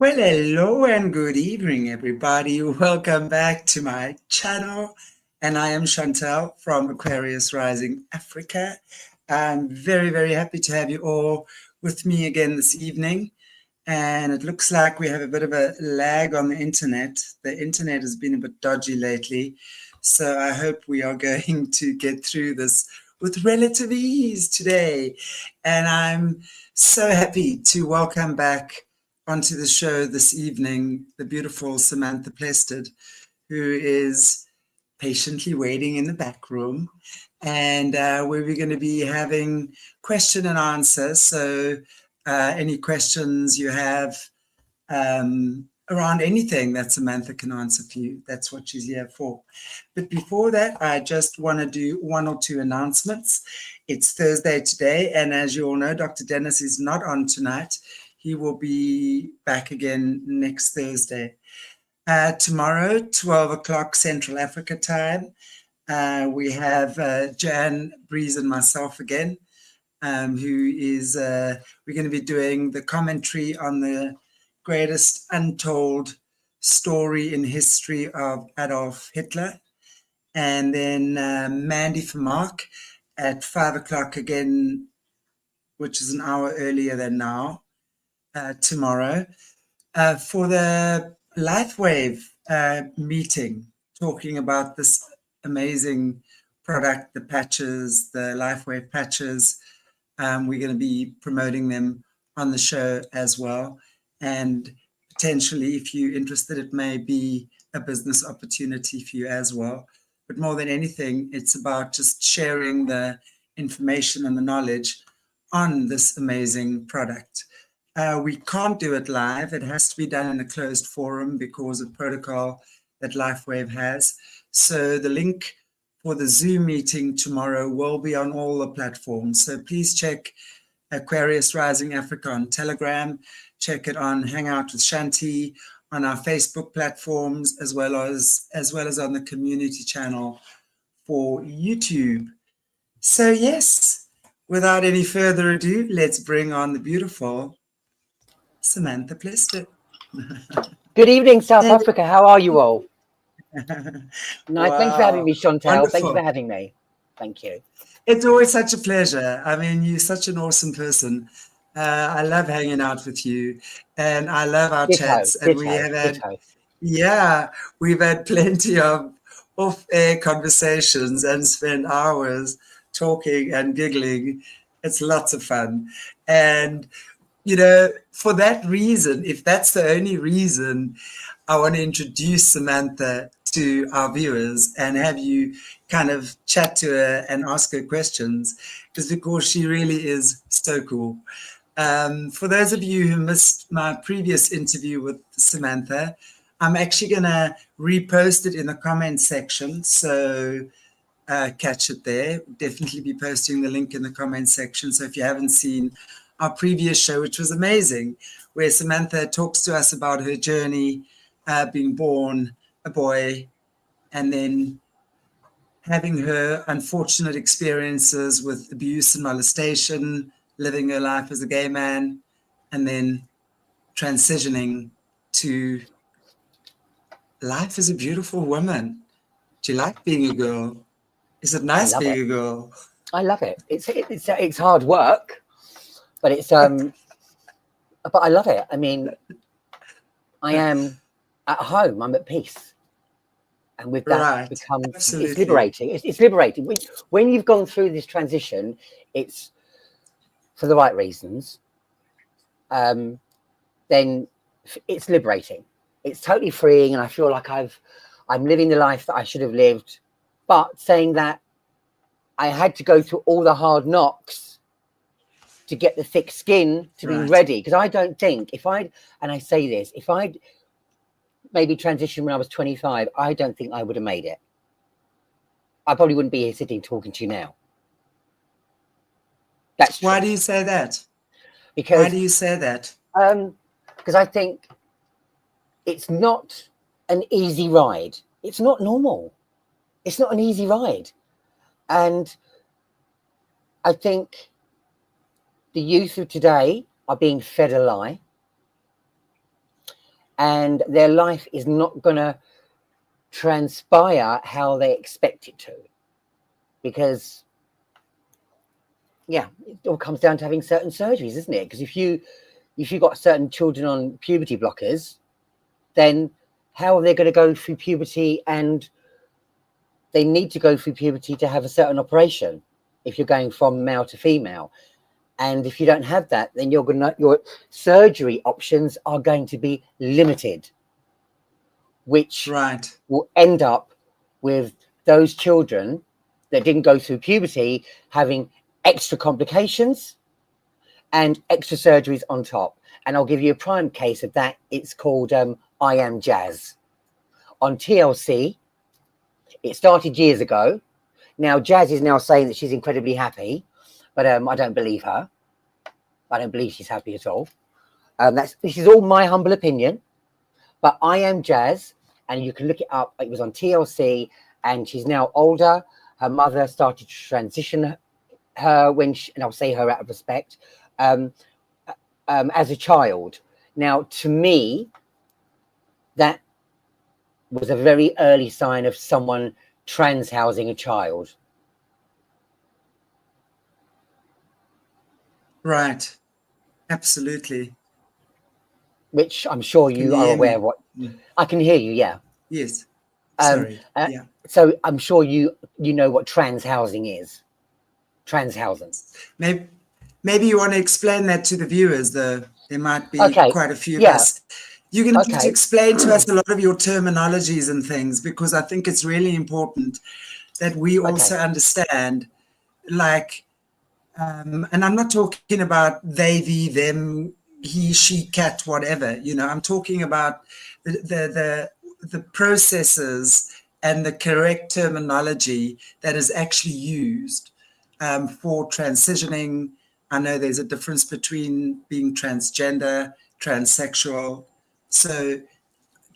Well, hello and good evening, everybody. Welcome back to my channel. And I am Chantelle from Aquarius Rising Africa. I'm very, very happy to have you all with me again this evening. And it looks like we have a bit of a lag on the internet. The internet has been a bit dodgy lately. So I hope we are going to get through this with relative ease today. And I'm so happy to welcome back onto the show this evening the beautiful Samantha Plested, who is patiently waiting in the back room, and where we're going to be having question and answer. So any questions you have around anything that Samantha can answer for you, that's what she's here for. But before that, I just want to do one or two announcements. It's Thursday today, and as you all know, Dr. Dennis is not on tonight. He will be back again next Thursday. Tomorrow, 12 o'clock Central Africa time, we have Jan, Breeze, and myself again, who is, we're going to be doing the commentary on the greatest untold story in history of Adolf Hitler. And then Mandy for Mark at 5 o'clock again, which is an hour earlier than now, tomorrow, for the LifeWave meeting, talking about this amazing product, the patches, the LifeWave patches. We're going to be promoting them on the show as well. And potentially, if you're interested, it may be a business opportunity for you as well. But more than anything, it's about just sharing the information and the knowledge on this amazing product. We can't do it live. It has to be done in a closed forum because of protocol that LifeWave has. So the link for the Zoom meeting tomorrow will be on all the platforms. So please check Aquarius Rising Africa on Telegram, check it on Hangout with Shanti, on our Facebook platforms, as well as on the community channel for YouTube. So yes, without any further ado, let's bring on the beautiful Samantha Plested. Good evening, South Africa. How are you all? No, wow. Thanks for having me, Chantelle. Wonderful. Thank you for having me. Thank you. It's always such a pleasure. I mean, you're such an awesome person. I love hanging out with you, and I love our chats. And we have had, we've had plenty of off-air conversations and spent hours talking and giggling. It's lots of fun. And you know, for that reason, if that's the only reason, I want to introduce Samantha to our viewers and have you kind of chat to her and ask her questions, is because she really is so cool. For those of you who missed my previous interview with Samantha, I'm actually going to repost it in the comments section. So catch it there. Definitely be posting the link in the comments section. So if you haven't seen our previous show, which was amazing, where Samantha talks to us about her journey, being born a boy, and then having her unfortunate experiences with abuse and molestation, living her life as a gay man, and then transitioning to life as a beautiful woman. Do you like being a girl? Is it nice being a girl? I love it. It's hard work, but it's but I love it. I mean, I am at home. I'm at peace, and with that becomes it's liberating. It's liberating when you've gone through this transition. It's for the right reasons. Then it's liberating. It's totally freeing, and I feel like I'm living the life that I should have lived. But saying that, I had to go through all the hard knocks to get the thick skin to be ready. Because I don't think if I'd maybe transitioned when I was 25, I don't think I would have made it. I probably wouldn't be here sitting talking to you now. That's why do you say that? Because why do you say that? Because I think it's not an easy ride. It's not normal. It's not an easy ride. And I think the youth of today are being fed a lie. and their life is not going to transpire how they expect it to, because it all comes down to having certain surgeries, isn't it? Because if you got certain children on puberty blockers, then how are they going to go through puberty? And they need to go through puberty to have a certain operation if you're going from male to female. And if you don't have that, then your surgery options are going to be limited, which will end up with those children that didn't go through puberty having extra complications and extra surgeries on top. And I'll give you a prime case of that. It's called I Am Jazz on TLC. It started years ago. Now Jazz is now saying that she's incredibly happy, but I don't believe her. I don't believe she's happy at all. This is all my humble opinion, but I Am Jazz, and you can look it up. It was on TLC, and she's now older. Her mother started to transition her and I'll say her out of respect, as a child. Now, to me, that was a very early sign of someone trans housing a child. Right. Absolutely. Which I'm sure you are aware of. What I can hear you, yeah. Yes. Sorry. Yeah. So I'm sure you know what trans housing is. Trans housing. Maybe you want to explain that to the viewers, though. There might be quite a few of us. You're going to have to explain to us a lot of your terminologies and things, because I think it's really important that we also understand, like, and I'm not talking about they, thee, them, he, she, cat, whatever. You know, I'm talking about the processes and the correct terminology that is actually used for transitioning. I know there's a difference between being transgender, transsexual. So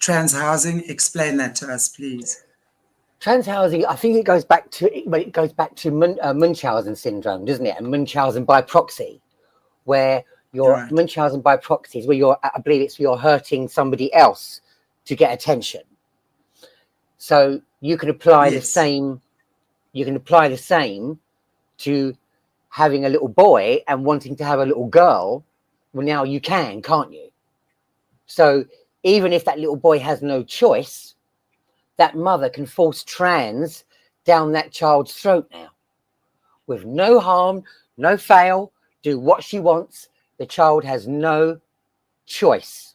trans housing, explain that to us, please. Trans housing, I think it goes back to Munchausen syndrome, doesn't it? And Munchausen by proxy, where you're Munchausen by proxy is where I believe it's you're hurting somebody else to get attention. So you can apply the same. You can apply the same to having a little boy and wanting to have a little girl. Well, now you can, can't you? So even if that little boy has no choice, that mother can force trans down that child's throat now, with no harm, no fail, do what she wants. The child has no choice.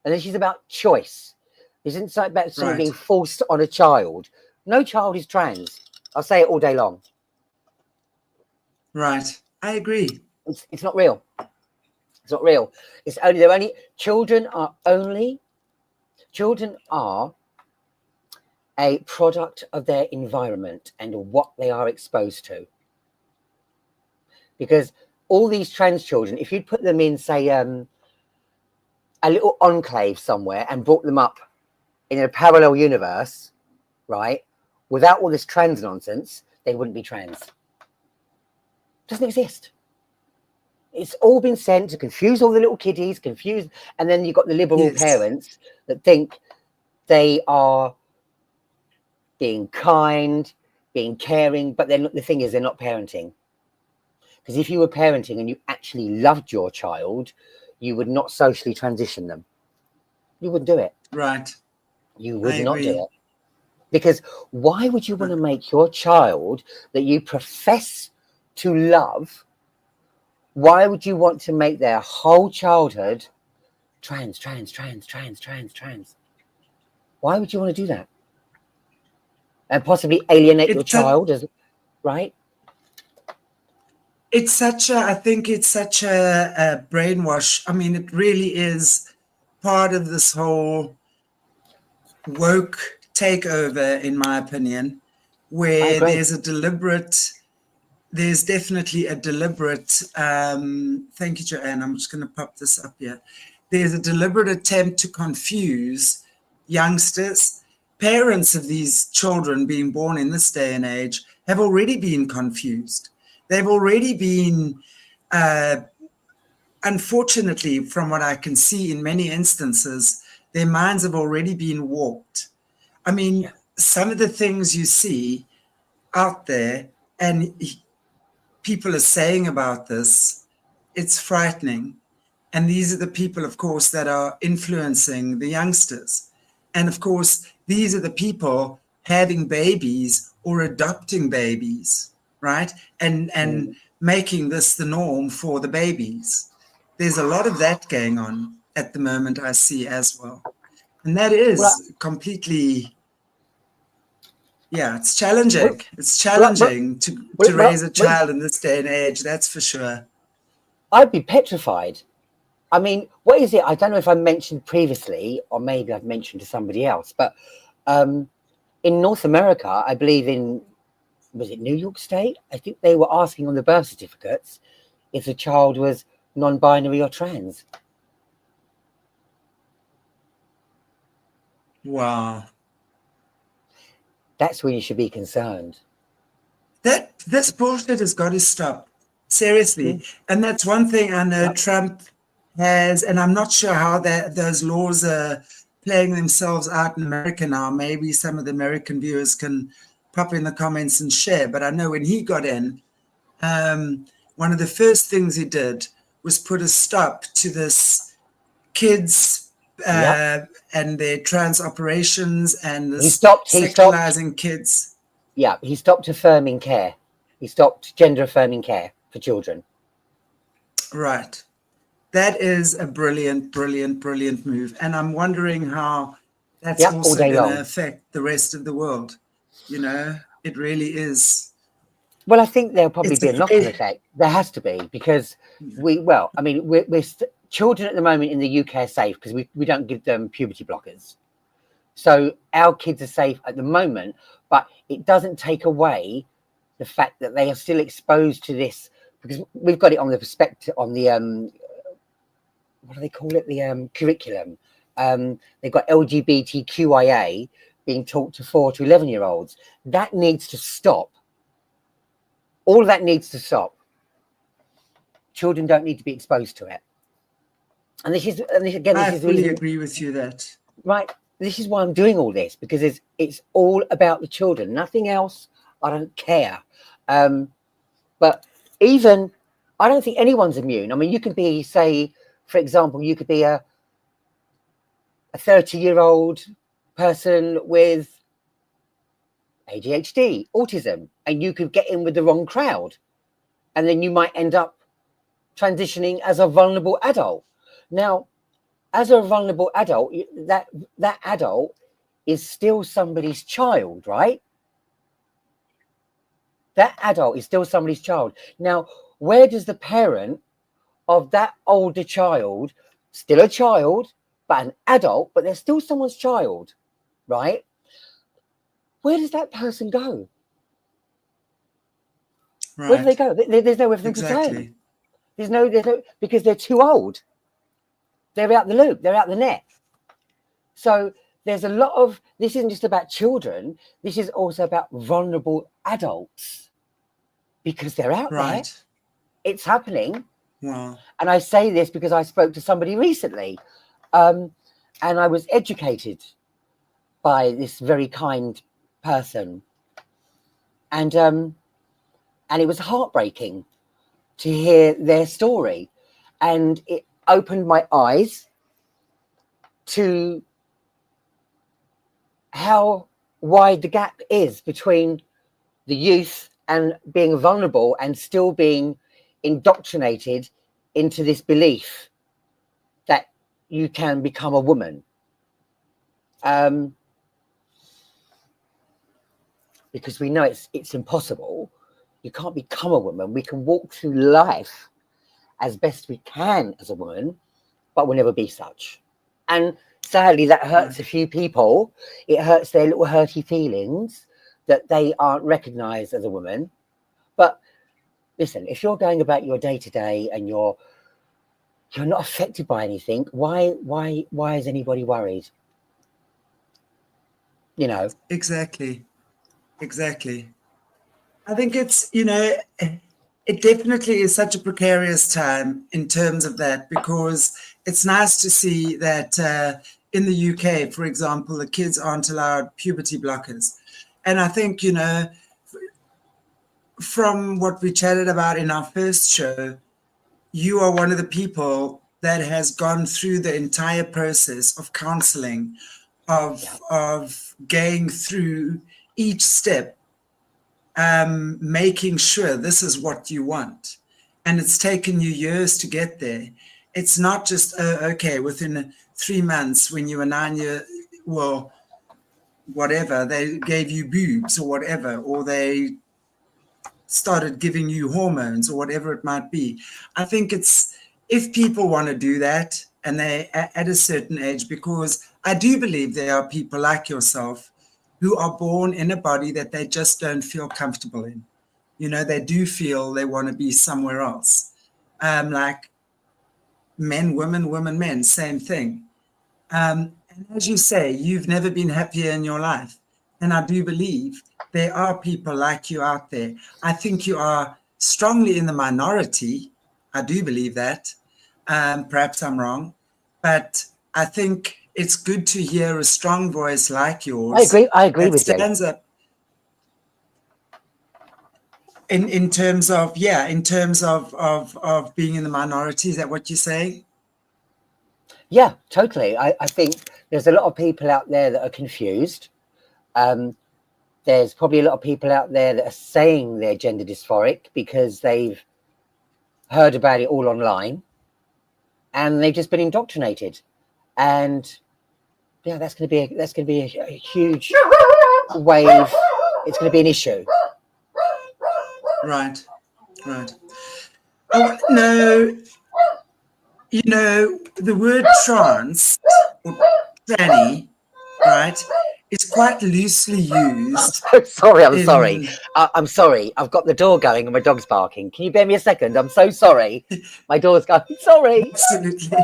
And this is about choice. This isn't about something being forced on a child. No child is trans. I'll say it all day long. Right. I agree. It's not real. It's not real. Children are a product of their environment and what they are exposed to. Because all these trans children, if you'd put them in, say, a little enclave somewhere and brought them up in a parallel universe, right, without all this trans nonsense, they wouldn't be trans. Doesn't exist. It's all been sent to confuse all the little kiddies, and then you've got the liberal parents that think they are being kind, being caring, but they're not. The thing is, they're not parenting. Because if you were parenting and you actually loved your child, you would not socially transition them. You wouldn't do it. Right. You would not do it. Because why would you want to make your child that you profess to love, why would you want to make their whole childhood trans? Why would you want to do that? And possibly alienate your child, right? I think it's such a brainwash. I mean, it really is part of this whole woke takeover, in my opinion, where there's definitely a deliberate, thank you, Joanne, I'm just going to pop this up here. There's a deliberate attempt to confuse youngsters. Parents of these children being born in this day and age have already been confused. They've already been, unfortunately, from what I can see in many instances, their minds have already been warped. I mean, some of the things you see out there and people are saying about this, it's frightening. And these are the people, of course, that are influencing the youngsters. And of course, these are the people having babies or adopting babies, right? And making this the norm for the babies. There's a lot of that going on at the moment, I see as well. And that is completely, yeah, it's challenging. It's challenging to raise a child in this day and age, that's for sure. I'd be petrified. I mean, what is it? I don't know if I mentioned previously, or maybe I've mentioned to somebody else, but in North America, I believe was it New York State? I think they were asking on the birth certificates if the child was non-binary or trans. Wow. That's when you should be concerned. This bullshit has got to stop. Seriously. And that's one thing I know Trump has, and I'm not sure how those laws are playing themselves out in America now. Maybe some of the American viewers can pop in the comments and share. But I know when he got in, one of the first things he did was put a stop to this kids and their trans operations and this sexualizing kids. Yeah, he stopped affirming care. He stopped gender affirming care for children. Right. That is a brilliant, brilliant, brilliant move. And I'm wondering how that's also going to affect the rest of the world. You know, it really is. Well, I think there'll probably be a knock-on effect. There has to be, because we're children at the moment in the UK are safe because we don't give them puberty blockers. So our kids are safe at the moment, but it doesn't take away the fact that they are still exposed to this, because we've got it on the perspective, on the what do they call it, the curriculum. They've got LGBTQIA being taught to 4 to 11-year-olds. That needs to stop. All of that needs to stop. Children don't need to be exposed to it. And this is I fully agree with you that. Right. This is why I'm doing all this, because it's all about the children, nothing else. I don't care. But even, I don't think anyone's immune. I mean, you can be, say, for example, you could be a 30-year-old person with ADHD, autism, and you could get in with the wrong crowd. And then you might end up transitioning as a vulnerable adult. Now, as a vulnerable adult, that adult is still somebody's child, right? That adult is still somebody's child. Now, where does the parent of that older child, still a child, but an adult, but they're still someone's child, right? Where does that person go? Right. Where do they go? There's nowhere for them to turn. There's no, because they're too old. They're out the loop. They're out the net. So there's a lot of, this isn't just about children. This is also about vulnerable adults, because they're out there. It's happening. Wow. And I say this because I spoke to somebody recently, and I was educated by this very kind person. And it was heartbreaking to hear their story. And it opened my eyes to how wide the gap is between the youth and being vulnerable and still being indoctrinated into this belief that you can become a woman. Because we know it's impossible. You can't become a woman. We can walk through life as best we can as a woman, but we'll never be such. And sadly, that hurts a few people. It hurts their little hurty feelings that they aren't recognized as a woman. But listen, if you're going about your day-to-day and you're not affected by anything, why is anybody worried? You know? Exactly. I think it's, you know, it definitely is such a precarious time in terms of that, because it's nice to see that in the UK, for example, the kids aren't allowed puberty blockers. And I think, you know, from what we chatted about in our first show, you are one of the people that has gone through the entire process of counseling, of going through each step, making sure this is what you want. And it's taken you years to get there. It's not just, okay, within 3 months when you were 9 years, well, whatever, they gave you boobs or whatever, or they started giving you hormones or whatever it might be. I think it's, if people want to do that and they at a certain age, because I do believe there are people like yourself who are born in a body that they just don't feel comfortable in. You know, they do feel they want to be somewhere else. Like men, women, men, same thing. And as you say, you've never been happier in your life. And I do believe there are people like you out there. I think you are strongly in the minority. I do believe that. Perhaps I'm wrong. But I think it's good to hear a strong voice like yours. I agree that with you. stands up in terms of, in terms of being in the minority. Is that what you're saying? Yeah, totally. I think there's a lot of people out there that are confused. There's probably a lot of people out there that are saying they're gender dysphoric because they've heard about it all online and they've just been indoctrinated. And yeah, that's going to be a huge wave. It's going to be an issue. Right. I want to know, you know, the word trans or tranny, right, is quite loosely used. I'm sorry. I'm sorry. I've got the door going and my dog's barking. Can you bear me a second? I'm so sorry. My door's going. Sorry. Absolutely.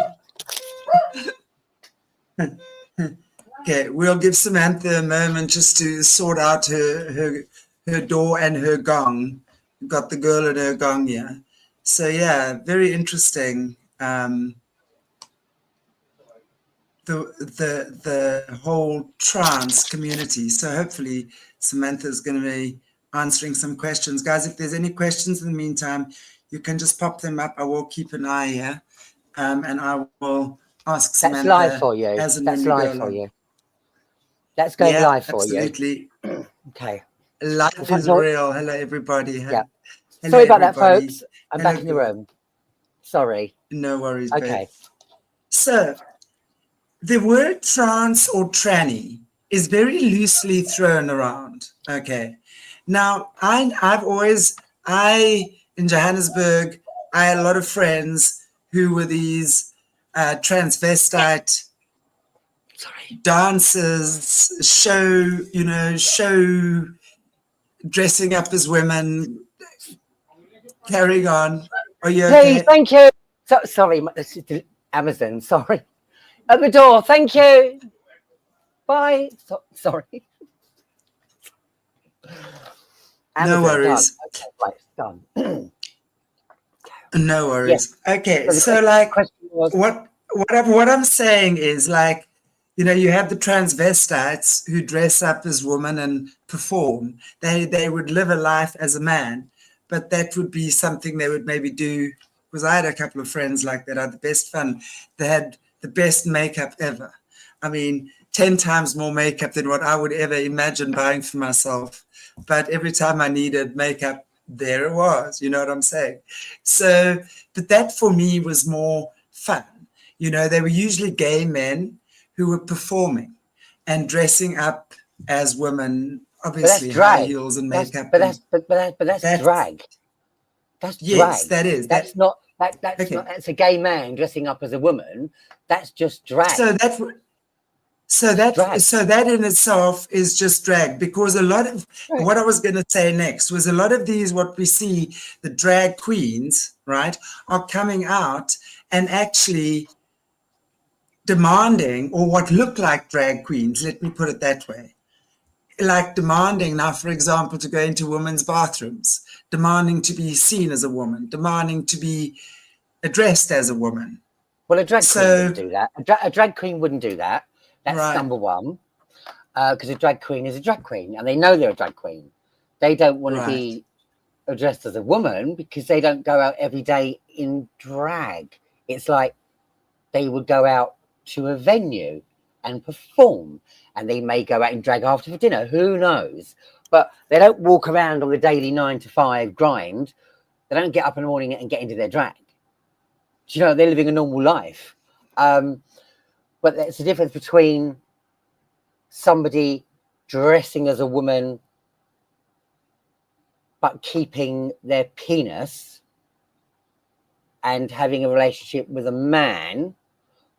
Okay, we'll give Samantha a moment just to sort out her door and her gong. We've got the girl and her gong here. So yeah, very interesting. The whole trans community. So hopefully Samantha's going to be answering some questions. Guys, if there's any questions in the meantime, you can just pop them up. I will keep an eye here, and I will ask Samantha. That's live for you. As and That's when we live go for along. you. That's going live for absolutely. you. Okay. Life is real. Hello, everybody. Yeah. Hello, sorry about everybody. that, folks. I'm back in the room. Sorry. No worries. Okay. Babe. So the word trans or tranny is very loosely thrown around. Okay. Now, I've always, in Johannesburg, I had a lot of friends who were these transvestite dancers, show dressing up as women, carrying on. Are you okay? Please, thank you. Sorry, Amazon, sorry. At the door, thank you. Bye. Sorry. Amazon, no worries. Okay, right, done. No worries. Yes. Okay, so like what I'm saying is, like, you know, you have the transvestites who dress up as women and perform. They would live a life as a man, but that would be something they would maybe do. Because I had a couple of friends like that. I had the best fun. They had the best makeup ever. I mean, 10 times more makeup than what I would ever imagine buying for myself. But every time I needed makeup, there it was. You know what I'm saying? So, but that for me was more fun. You know, they were usually gay men who were performing and dressing up as women, obviously high heels and makeup. But that's drag. That's drag. Yes, that is. That's not that's a gay man dressing up as a woman. That's just drag. So that in itself is just drag, because a lot of what I was going to say next was a lot of these, what we see, the drag queens, right, are coming out and actually demanding, or what look like drag queens, let me put it that way, like demanding now, for example, to go into women's bathrooms, demanding to be seen as a woman, demanding to be addressed as a woman. Well, a drag queen So, wouldn't do that. A drag queen wouldn't do that. That's right, number one. Because a drag queen is a drag queen, and they know they're a drag queen. They don't want to right, be addressed as a woman because they don't go out every day in drag. It's like they would go out to a venue and perform, and they may go out in drag after for dinner. Who knows? But they don't walk around on the daily 9 to 5 grind. They don't get up in the morning and get into their drag. Do you know, they're living a normal life. But there's a difference between somebody dressing as a woman but keeping their penis and having a relationship with a man,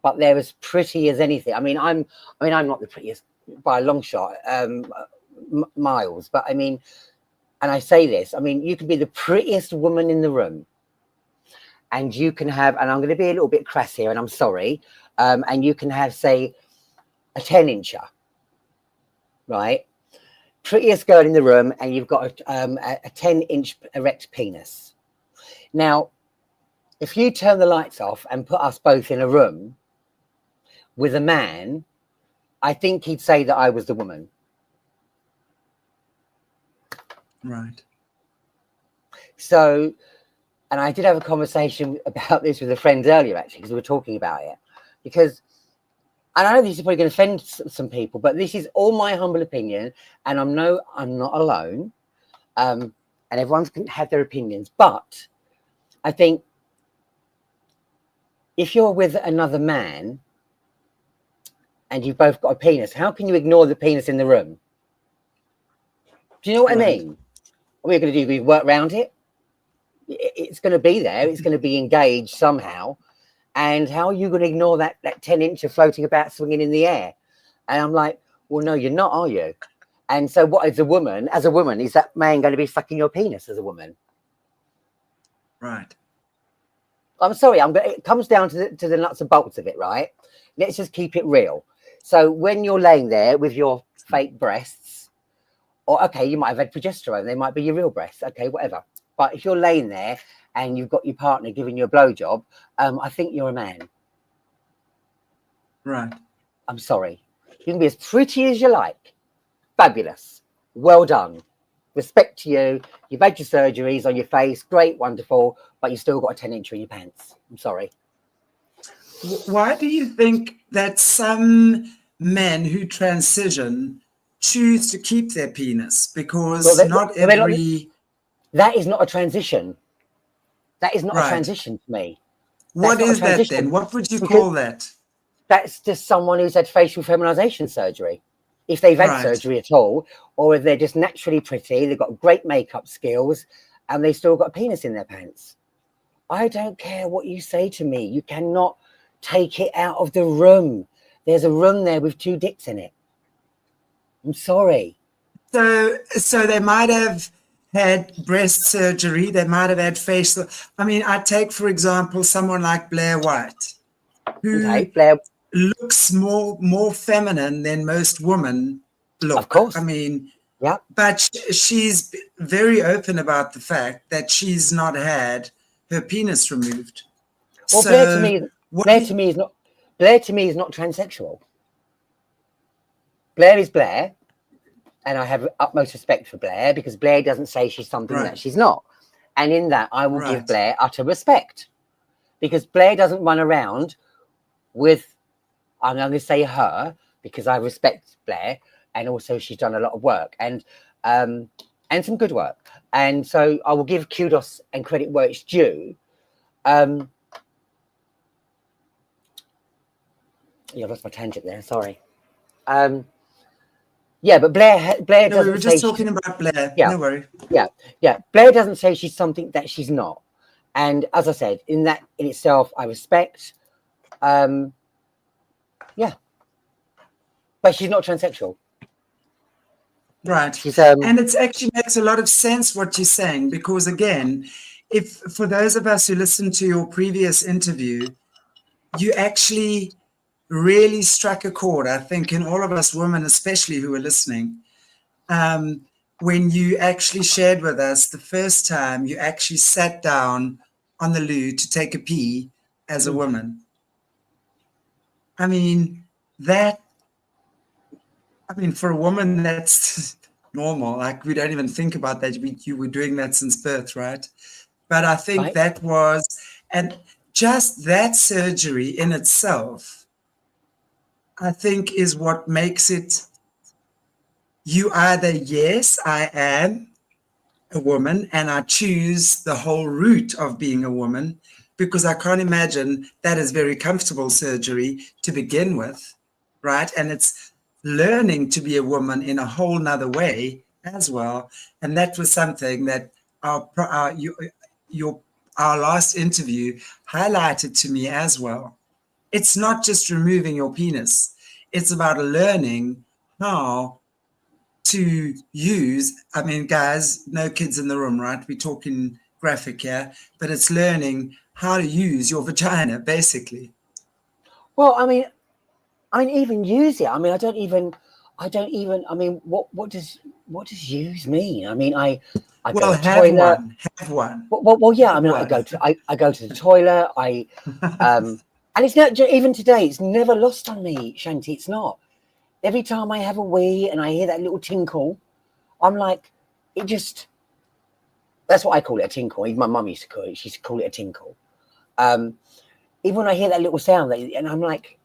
but they're as pretty as anything. I'm not the prettiest by a long shot, miles, but I mean, and I say this, I mean, you can be the prettiest woman in the room, and you can have, and I'm going to be a little bit crass here, and I'm sorry, and you can have, say, a 10-incher, right? Prettiest girl in the room, and you've got a 10-inch erect penis. Now, if you turn the lights off and put us both in a room with a man, I think he'd say that I was the woman. right. So, and I did have a conversation about this with a friend earlier, actually, because we were talking about it. Because, and I know this is probably going to offend some people, but this is all my humble opinion, and I'm not alone. And everyone's can have their opinions, but I think if you're with another man and you've both got a penis, how can you ignore the penis in the room? Do you know what I mean? What are we going to do? We work around it? It's going to be there. It's going to be engaged somehow. And how are you going to ignore that 10-incher floating about, swinging in the air? And I'm like, well, no, you're not, are you? And so what is a woman? As a woman, is that man going to be sucking your penis as a woman? Right. I'm sorry, it comes down to the nuts and bolts of it, right? Let's just keep it real. So when you're laying there with your fake breasts, or okay, you might have had progesterone, they might be your real breasts, okay, whatever. But if you're laying there and you've got your partner giving you a blowjob, I think you're a man. Right. I'm sorry. You can be as pretty as you like. Fabulous. Well done. Respect to you. You've had your surgeries on your face. Great, wonderful. But you still got a 10-incher in your pants. I'm sorry. Why do you think that some men who transition choose to keep their penis? Because not every... That is not a transition. That is not a Right. transition to me. What is that then? What would you call that? That's just someone who's had facial feminization surgery. If they've had surgery at all, or if they're just naturally pretty, they've got great makeup skills, and they still got a penis in their pants. I don't care what you say to me. You cannot take it out of the room. There's a room there with 2 dicks in it. I'm sorry. So they might have had breast surgery. They might have had facial. I mean, I take, for example, someone like Blair White, who looks more feminine than most women look. Of course. I mean, yeah. But she's very open about the fact that she's not had her penis removed. Well, so Blair to me is not transsexual. Blair is Blair, and I have utmost respect for Blair because Blair doesn't say she's something that she's not. And in that, I will give Blair utter respect because Blair doesn't run around with, I'm going to say her because I respect Blair, and also she's done a lot of work and some good work. And so I will give kudos and credit where it's due. Yeah, I lost my tangent there. Sorry. Yeah, but Blair doesn't. We were just talking about Blair. Yeah, no worry. Yeah. Blair doesn't say she's something that she's not, and as I said, in itself, I respect. Yeah, but she's not transsexual. Right. And it actually makes a lot of sense what you're saying because again, if for those of us who listened to your previous interview, you actually really struck a chord, I think, in all of us women, especially who are listening, when you actually shared with us the first time you actually sat down on the loo to take a pee as a woman. I mean, for a woman, that's normal. Like, we don't even think about that. You were doing that since birth, right? But I think Right. that was, and just that surgery in itself, I think is what makes it, you either, yes, I am a woman and I choose the whole route of being a woman, because I can't imagine that is very comfortable surgery to begin with, right? And it's learning to be a woman in a whole nother way as well. And that was something that our last interview highlighted to me as well. It's not just removing your penis. It's about learning how to use, I mean, guys, no kids in the room, right? We're talking graphic here, but it's learning how to use your vagina, basically. Well, I mean, even use it. I mean, I don't even. I mean, what does use mean? I mean, I go Well, to the toilet. have one. Well, yeah. I Have mean, one. I go to the toilet. And it's not even today. It's never lost on me, Shanti. It's not. Every time I have a wee and I hear that little tinkle, I'm like, it just. That's what I call it, a tinkle. Even my mum used to call it. She used to call it a tinkle. Even when I hear that little sound, and I'm like,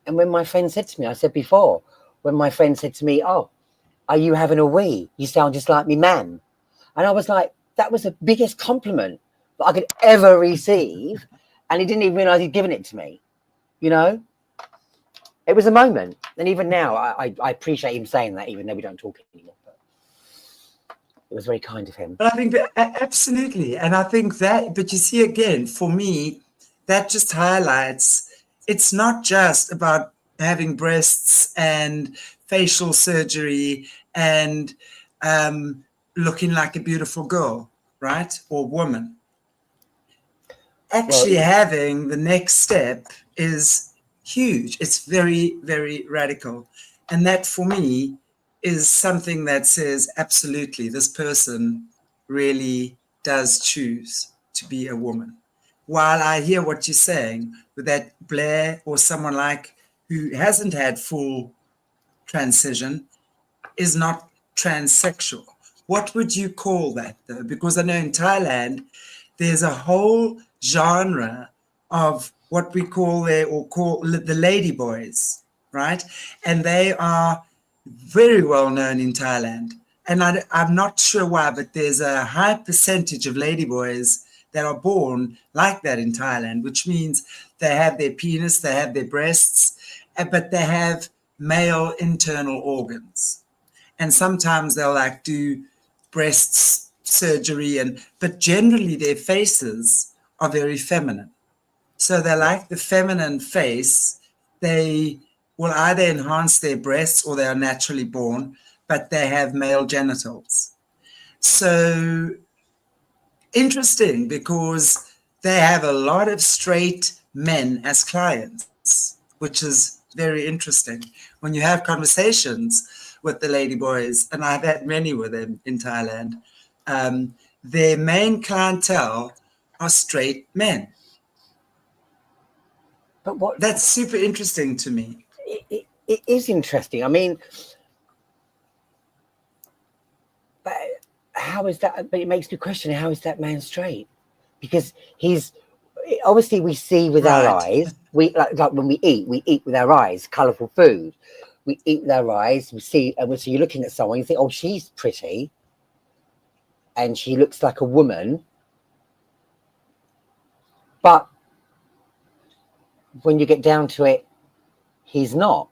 and when my friend said to me, I said before, when my friend said to me, "Oh, are you having a wee? You sound just like me, man." And I was like, that was the biggest compliment that I could ever receive. And he didn't even realize he'd given it to me. You know, it was a moment. And even now, I appreciate him saying that, even though we don't talk anymore. But it was very kind of him. But I think that absolutely. And I think that, but you see, again, for me, that just highlights it's not just about having breasts and facial surgery and looking like a beautiful girl, right? Or woman. Actually, having the next step is huge. It's very, very radical. And that for me is something that says, absolutely, this person really does choose to be a woman. While I hear what you're saying with that Blair or someone like who hasn't had full transition is not transsexual. What would you call that, though? Because I know in Thailand, there's a whole genre of what we call the lady boys, right? And they are very well known in Thailand. And I'm not sure why, but there's a high percentage of lady boys that are born like that in Thailand, which means they have their penis, they have their breasts, but they have male internal organs. And sometimes they'll like do breasts surgery, but generally their faces are very feminine. So they like the feminine face. They will either enhance their breasts or they are naturally born, but they have male genitals. So interesting, because they have a lot of straight men as clients, which is very interesting. When you have conversations with the lady boys, and I've had many with them in Thailand, their main clientele are straight men. But that's super interesting to me. It is interesting. I mean, but how is that? But it makes me question, how is that man straight? Because he's obviously, we see with our eyes. We like when we eat with our eyes. Colourful food, we eat with our eyes. We see, and so you're looking at someone, you think, oh, she's pretty, and she looks like a woman. But when you get down to it, he's not.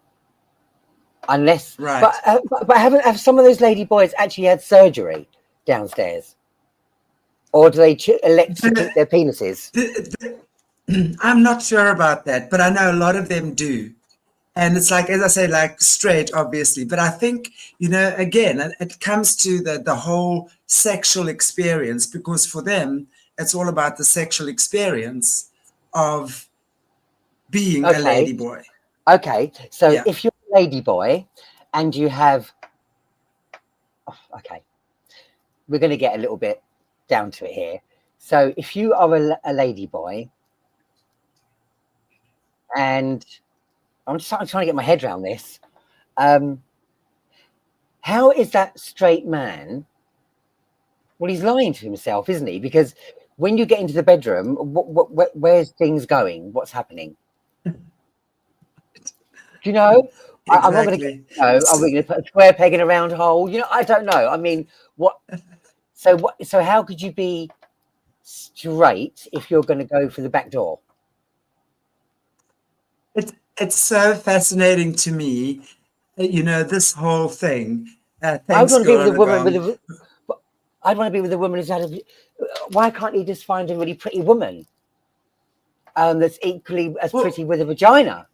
Unless, but have some of those lady boys actually had surgery downstairs, or do they elect to keep their penises? I'm not sure about that, but I know a lot of them do. And it's like, as I say, like straight, obviously. But I think, again, it comes to the whole sexual experience, because for them, it's all about the sexual experience of being a lady boy. Okay, so if you're a lady boy and you have Okay, we're going to get a little bit down to it here. So if you are a lady boy, and I'm trying to get my head around this, how is that straight man? Well, he's lying to himself, isn't he? Because when you get into the bedroom, where's things going? What's happening? Do you know? I'm not going to get, are we going to put a square peg in a round hole? You know, I don't know. I mean, what? So how could you be straight if you're going to go for the back door? It's so fascinating to me, you know, this whole thing. I want to be with a woman with I'd want to be with a woman who's had a. Why can't he just find a really pretty woman that's equally as pretty with a vagina?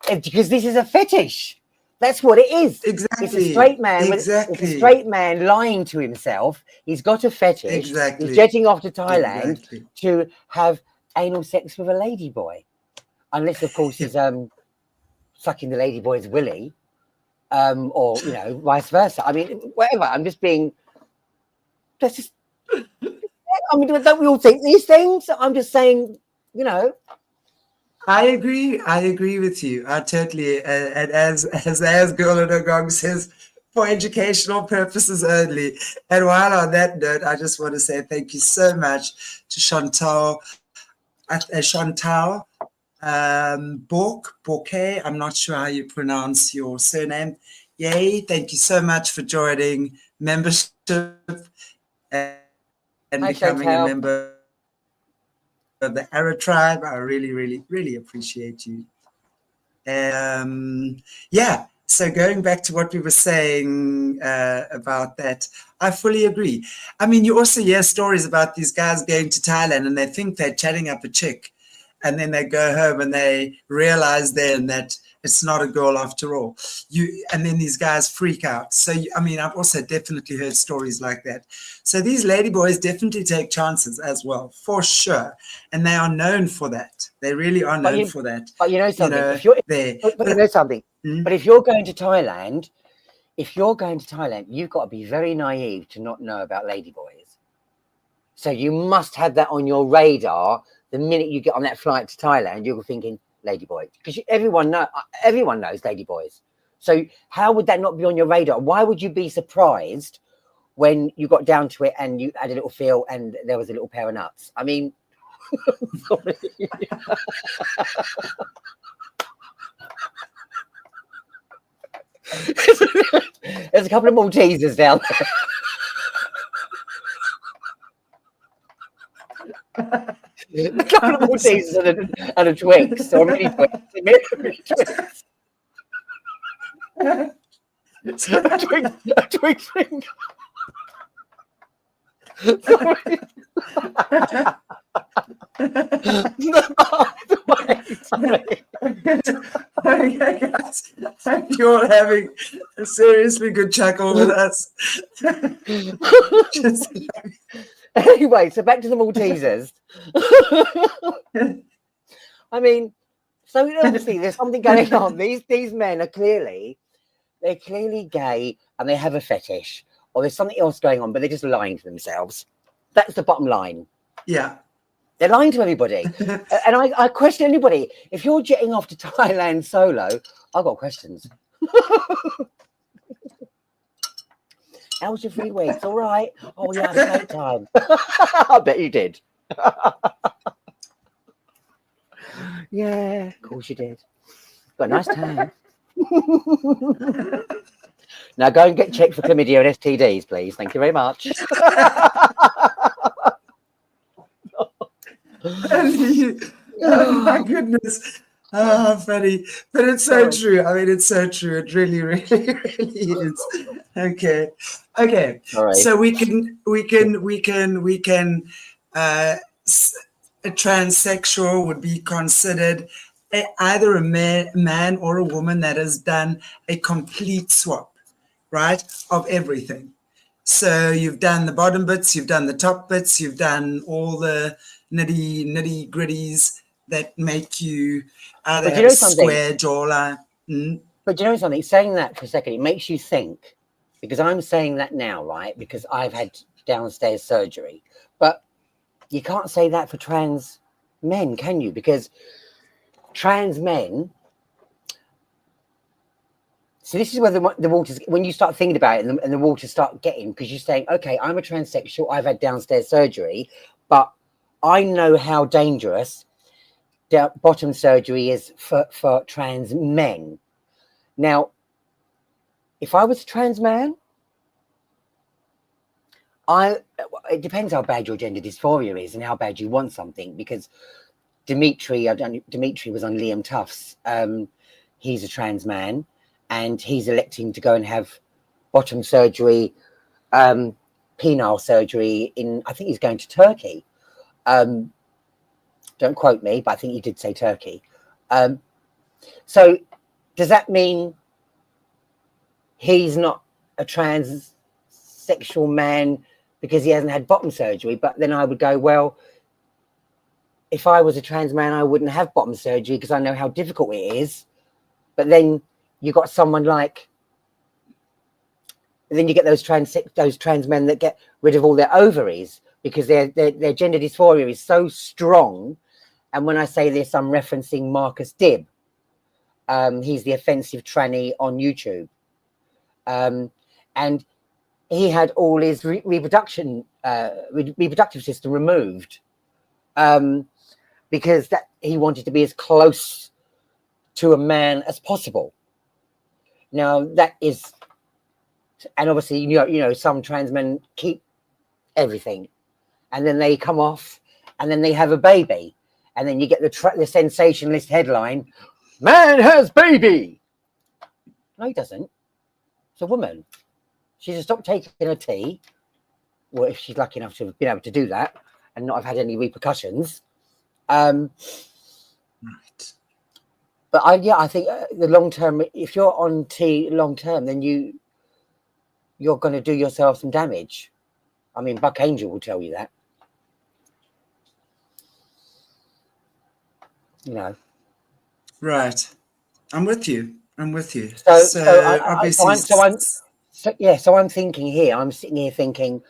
Because this is a fetish. That's what it is. Exactly. It's a straight man. It's a straight man lying to himself. He's got a fetish. Exactly. He's jetting off to Thailand to have anal sex with a lady boy, unless of course he's sucking the lady boy's willy, or you know, vice versa. I mean, whatever. I'm just being. That's just. I mean, don't we all think these things? I'm just saying, you know. I agree with you. I totally, and as Girl in a Gong says, for educational purposes only. And while on that note, I just want to say thank you so much to Chantelle Borke. I'm not sure how you pronounce your surname. Yay! Thank you so much for joining membership and becoming a member of the Arrow tribe. I really appreciate you. Yeah, so going back to what we were saying about that, I fully agree. I mean, you also hear stories about these guys going to Thailand and they think they're chatting up a chick, and then they go home and they realize then that it's not a girl after all. And then these guys freak out. So, I mean, I've also definitely heard stories like that. So these ladyboys definitely take chances as well, for sure. And they are known for that. They really are known for that. But you know something? But if you're going to Thailand, you've got to be very naive to not know about ladyboys. So you must have that on your radar. The minute you get on that flight to Thailand, you're thinking ladyboy, because everyone knows ladyboys. So how would that not be on your radar? Why would you be surprised when you got down to it and you had a little feel and there was a little pair of nuts? I mean, sorry. There's a couple of Maltesers down there. A couple of Maltesers and a Twix, or mini Twix. A Twix finger. Sorry. Okay, guys, hope you're all having a seriously good chuckle with us. Anyway, so back to the Maltesers. I mean, so obviously there's something going on. These men are clearly gay and they have a fetish, or there's something else going on, but they're just lying to themselves. That's the bottom line. Yeah. They're lying to everybody. And I question anybody. If you're jetting off to Thailand solo, I've got questions. How was your 3 weeks? All right. Oh, yeah, I had a great time. I bet you did. Yeah, of course you did. Got a nice time. Now go and get checked for chlamydia and STDs, please. Thank you very much. Oh my goodness. Oh, funny. But it's so true. I mean, it's so true. It really is. Okay. Right. So we can a transsexual would be considered either a man or a woman that has done a complete swap, right, of everything. So you've done the bottom bits, you've done the top bits, you've done all the nitty gritties that make you either have a square jawline. But you know something? Saying that for a second, it makes you think. because I'm saying that now, right? Because I've had downstairs surgery, but you can't say that for trans men, can you? Because trans men. So this is where the waters, when you start thinking about it, and the waters start getting, because you're saying, okay, I'm a transsexual, I've had downstairs surgery, but I know how dangerous bottom surgery is for trans men. Now, if I was a trans man, it depends how bad your gender dysphoria is and how bad you want something, because Dimitri was on Liam Tufts. He's a trans man, and he's electing to go and have bottom surgery, penile surgery I think he's going to Turkey. Don't quote me, but I think he did say Turkey. So does that mean he's not a transsexual man because he hasn't had bottom surgery? But then I would go, well, if I was a trans man, I wouldn't have bottom surgery because I know how difficult it is. But then you got someone like, then you get those trans men that get rid of all their ovaries because their gender dysphoria is so strong. And when I say this, I'm referencing Marcus Dibb. He's the offensive tranny on YouTube. And he had all his reproductive system removed because he wanted to be as close to a man as possible. Now that is, and obviously, you know, some trans men keep everything, and then they come off, and then they have a baby, and then you get the sensationalist headline, "Man has baby." No, he doesn't. It's a woman. She just stopped taking her tea, well, if she's lucky enough to have been able to do that and not have had any repercussions. Right. But I think the long term, if you're on tea long term, then you're going to do yourself some damage. I mean, Buck Angel will tell you that. You know. Right. I'm with you. So obviously. So I'm thinking here. I'm sitting here thinking.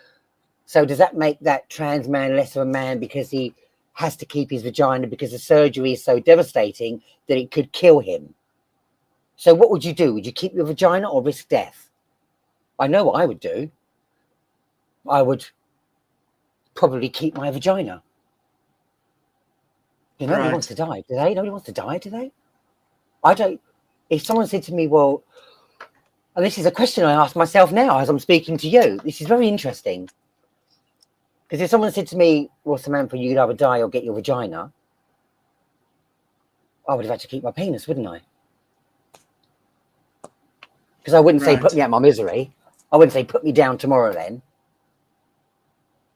So does that make that trans man less of a man because he has to keep his vagina because the surgery is so devastating that it could kill him? So what would you do? Would you keep your vagina or risk death? I know what I would do. I would probably keep my vagina. You know, nobody wants to die, do they? Nobody wants to die, do they? I don't. If someone said to me, well, and this is a question I ask myself now as I'm speaking to you. This is very interesting. Because if someone said to me, well, Samantha, you'd either die or get your vagina, I would have had to keep my penis, wouldn't I? Because I wouldn't say put me out of my misery. I wouldn't say put me down tomorrow then.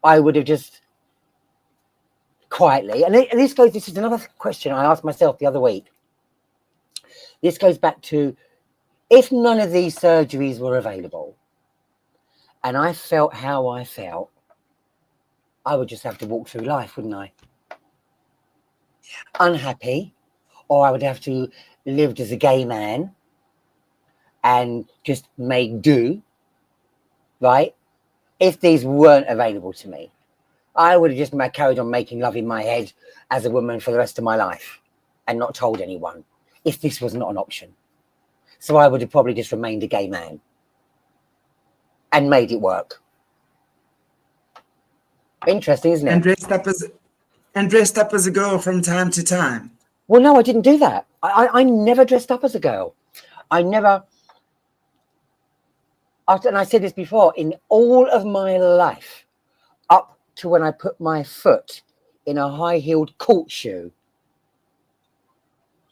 I would have just quietly, and this is another question I asked myself the other week. This goes back to, if none of these surgeries were available and I felt how I felt, I would just have to walk through life, wouldn't I? Unhappy, or I would have to live as a gay man and just make do, right? If these weren't available to me, I would have just carried on making love in my head as a woman for the rest of my life and not told anyone if this was not an option. So I would have probably just remained a gay man and made it work. Interesting, isn't it? And dressed up as a girl from time to time. Well, no, I didn't do that. I never dressed up as a girl. I never. And I said this before, in all of my life, up to when I put my foot in a high-heeled court shoe,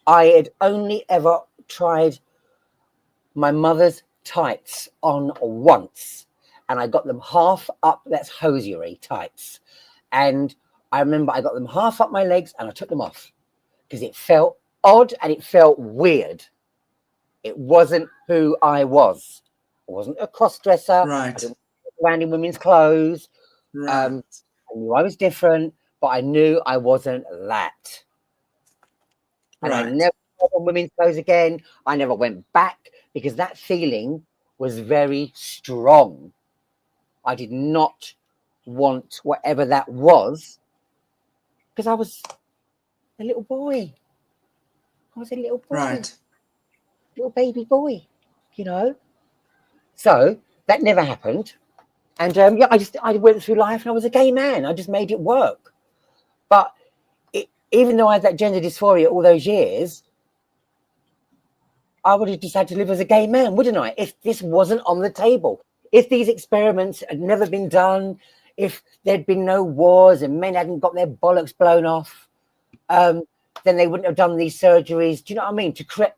I had only ever tried my mother's tights on once, and I got them half up. That's hosiery tights. And I remember I got them half up my legs and I took them off because it felt odd and it felt weird. It wasn't who I was. I wasn't a cross-dresser. Right. I didn't wear random women's clothes. Right. I knew I was different, but I knew I wasn't that. And I never put on women's clothes again. I never went back because that feeling was very strong. I did not want whatever that was because I was a little boy. I was a little boy, Right. little baby boy, you know. So that never happened. And yeah, I went through life and I was a gay man. I just made it work. But even though I had that gender dysphoria all those years, I would have just had to live as a gay man, wouldn't I? If this wasn't on the table, if these experiments had never been done, if there'd been no wars and men hadn't got their bollocks blown off, then they wouldn't have done these surgeries. Do you know what I mean? Because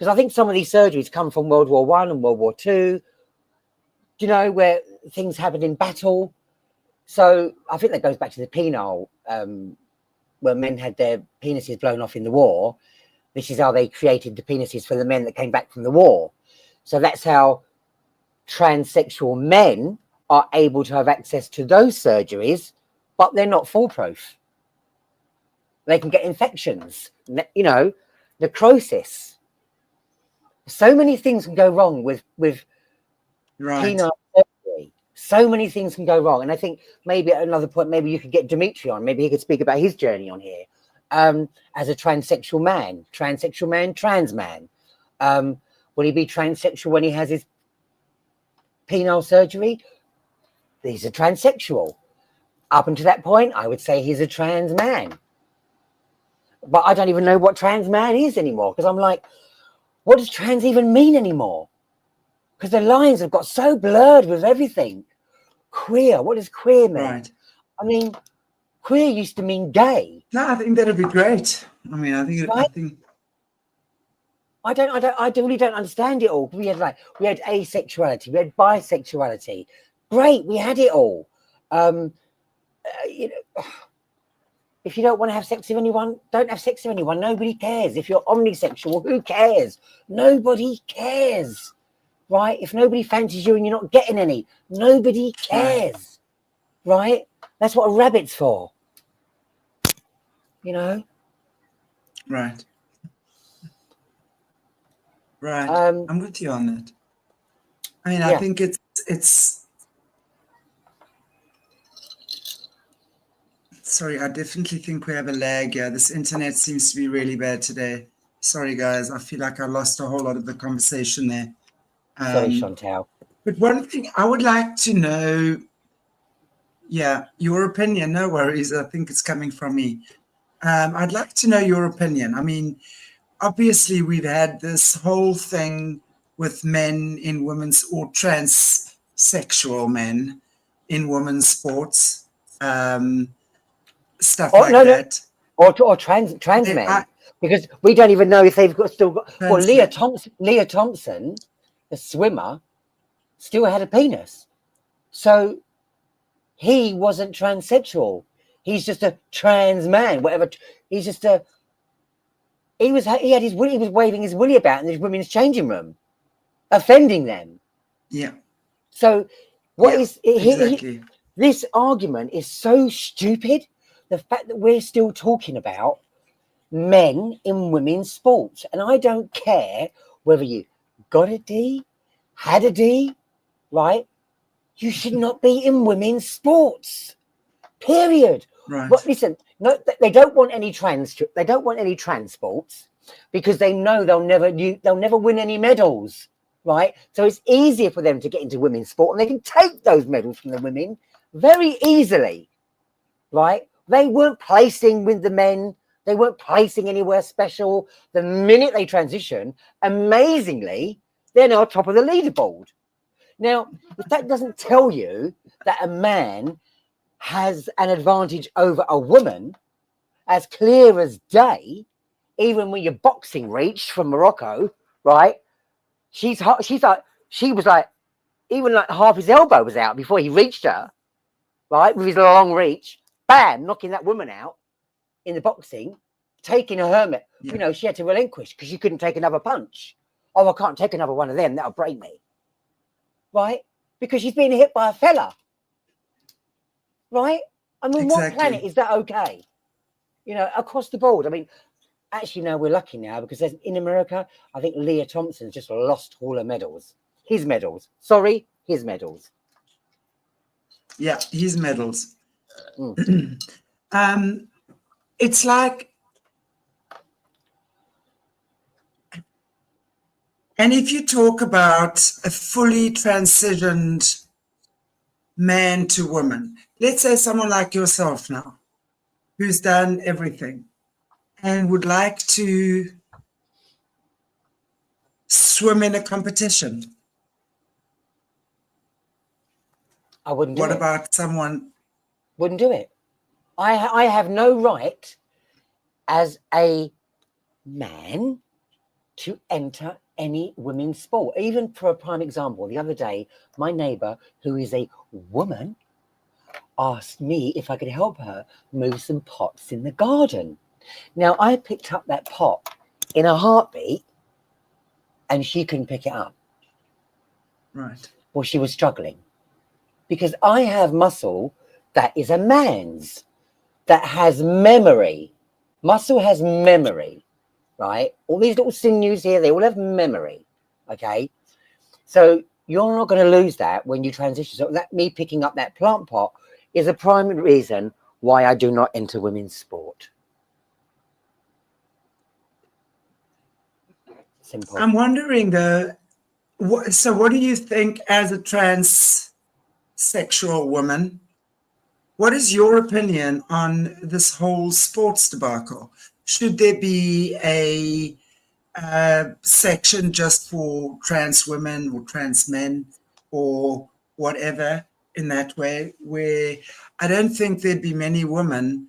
I think some of these surgeries come from World War I and World War II. Do you know, where things happened in battle? So I think that goes back to the penile, where men had their penises blown off in the war. This is how they created the penises for the men that came back from the war. So that's how transsexual men are able to have access to those surgeries, but they're not foolproof. They can get infections, you know, necrosis. So many things can go wrong with Right. penile surgery. So many things can go wrong. And I think maybe at another point, maybe you could get Dimitri on. Maybe he could speak about his journey on here. As a transsexual man, trans man. Will he be transsexual when he has his penile surgery? He's a transsexual. Up until that point, I would say he's a trans man. But I don't even know what trans man is anymore, because I'm like, what does trans even mean anymore? Because the lines have got so blurred with everything. Queer, what does queer mean? Right. I mean, queer used to mean gay. No, I think that'd be great. I mean, I think Right? I really don't understand it all. We had asexuality, we had bisexuality. Great, we had it all. You know, if you don't want to have sex with anyone, don't have sex with anyone. Nobody cares. If you're omnisexual, who cares? Nobody cares, right? If nobody fancies you and you're not getting any, nobody cares, right? That's what a rabbit's for, you know? Right. Right. I'm with you on that. I mean, I think it's. Sorry, I definitely think we have a lag here. This internet seems to be really bad today. Sorry, guys. I feel like I lost a whole lot of the conversation there. Sorry, Chantelle. But one thing I would like to know, your opinion. No worries. I think it's coming from me. I'd like to know your opinion. I mean, obviously, we've had this whole thing with men in women's or transsexual men in women's sports. Stuff like that. Or trans men, because we don't even know if they've still got. Well, Leah Thompson, the swimmer, still had a penis, so he wasn't transsexual. He's just a trans man. Whatever. He's just a. He was waving his willy about in the women's changing room, offending them. Yeah. So what is exactly. This argument is so stupid. The fact that we're still talking about men in women's sports, and I don't care whether you got a D, had a D, right? You should not be in women's sports. Period. Right. But listen, no, they don't want any trans. They don't want any trans sports because they know they'll never win any medals, right? So it's easier for them to get into women's sport, and they can take those medals from the women very easily, right? They weren't placing with the men. They weren't placing anywhere special. The minute they transition, amazingly, they're now top of the leaderboard. Now, if that doesn't tell you that a man has an advantage over a woman, as clear as day, even when your boxing reached from Morocco, right? She was like, even like half his elbow was out before he reached her, right? With his long reach, bam, knocking that woman out in the boxing, taking her hermit. You know, she had to relinquish because she couldn't take another punch. Oh, I can't take another one of them. That'll break me. Right? Because she's being hit by a fella. Right? I mean, what planet is that okay? You know, across the board. I mean, actually, no, we're lucky now because in America, I think Leah Thompson's just lost all her medals. his medals. Sorry, his medals. Yeah, his medals. Mm. It's like, and if you talk about a fully transitioned man to woman, let's say someone like yourself now, who's done everything and would like to swim in a competition. I wouldn't do What it. about someone? Wouldn't do it. I have no right as a man to enter any women's sport. Even for a prime example, the other day, my neighbour, who is a woman, asked me if I could help her move some pots in the garden. Now, I picked up that pot in a heartbeat and she couldn't pick it up. Right. Well, she was struggling because I have muscle that is a man's, that has memory. Muscle has memory, right? All these little sinews here, they all have memory, okay? So you're not going to lose that when you transition. So that me picking up that plant pot is a primary reason why I do not enter women's sport. Simple. I'm wondering though, so what do you think as a transsexual woman? What is your opinion on this whole sports debacle? Should there be a section just for trans women or trans men or whatever in that way, where I don't think there'd be many women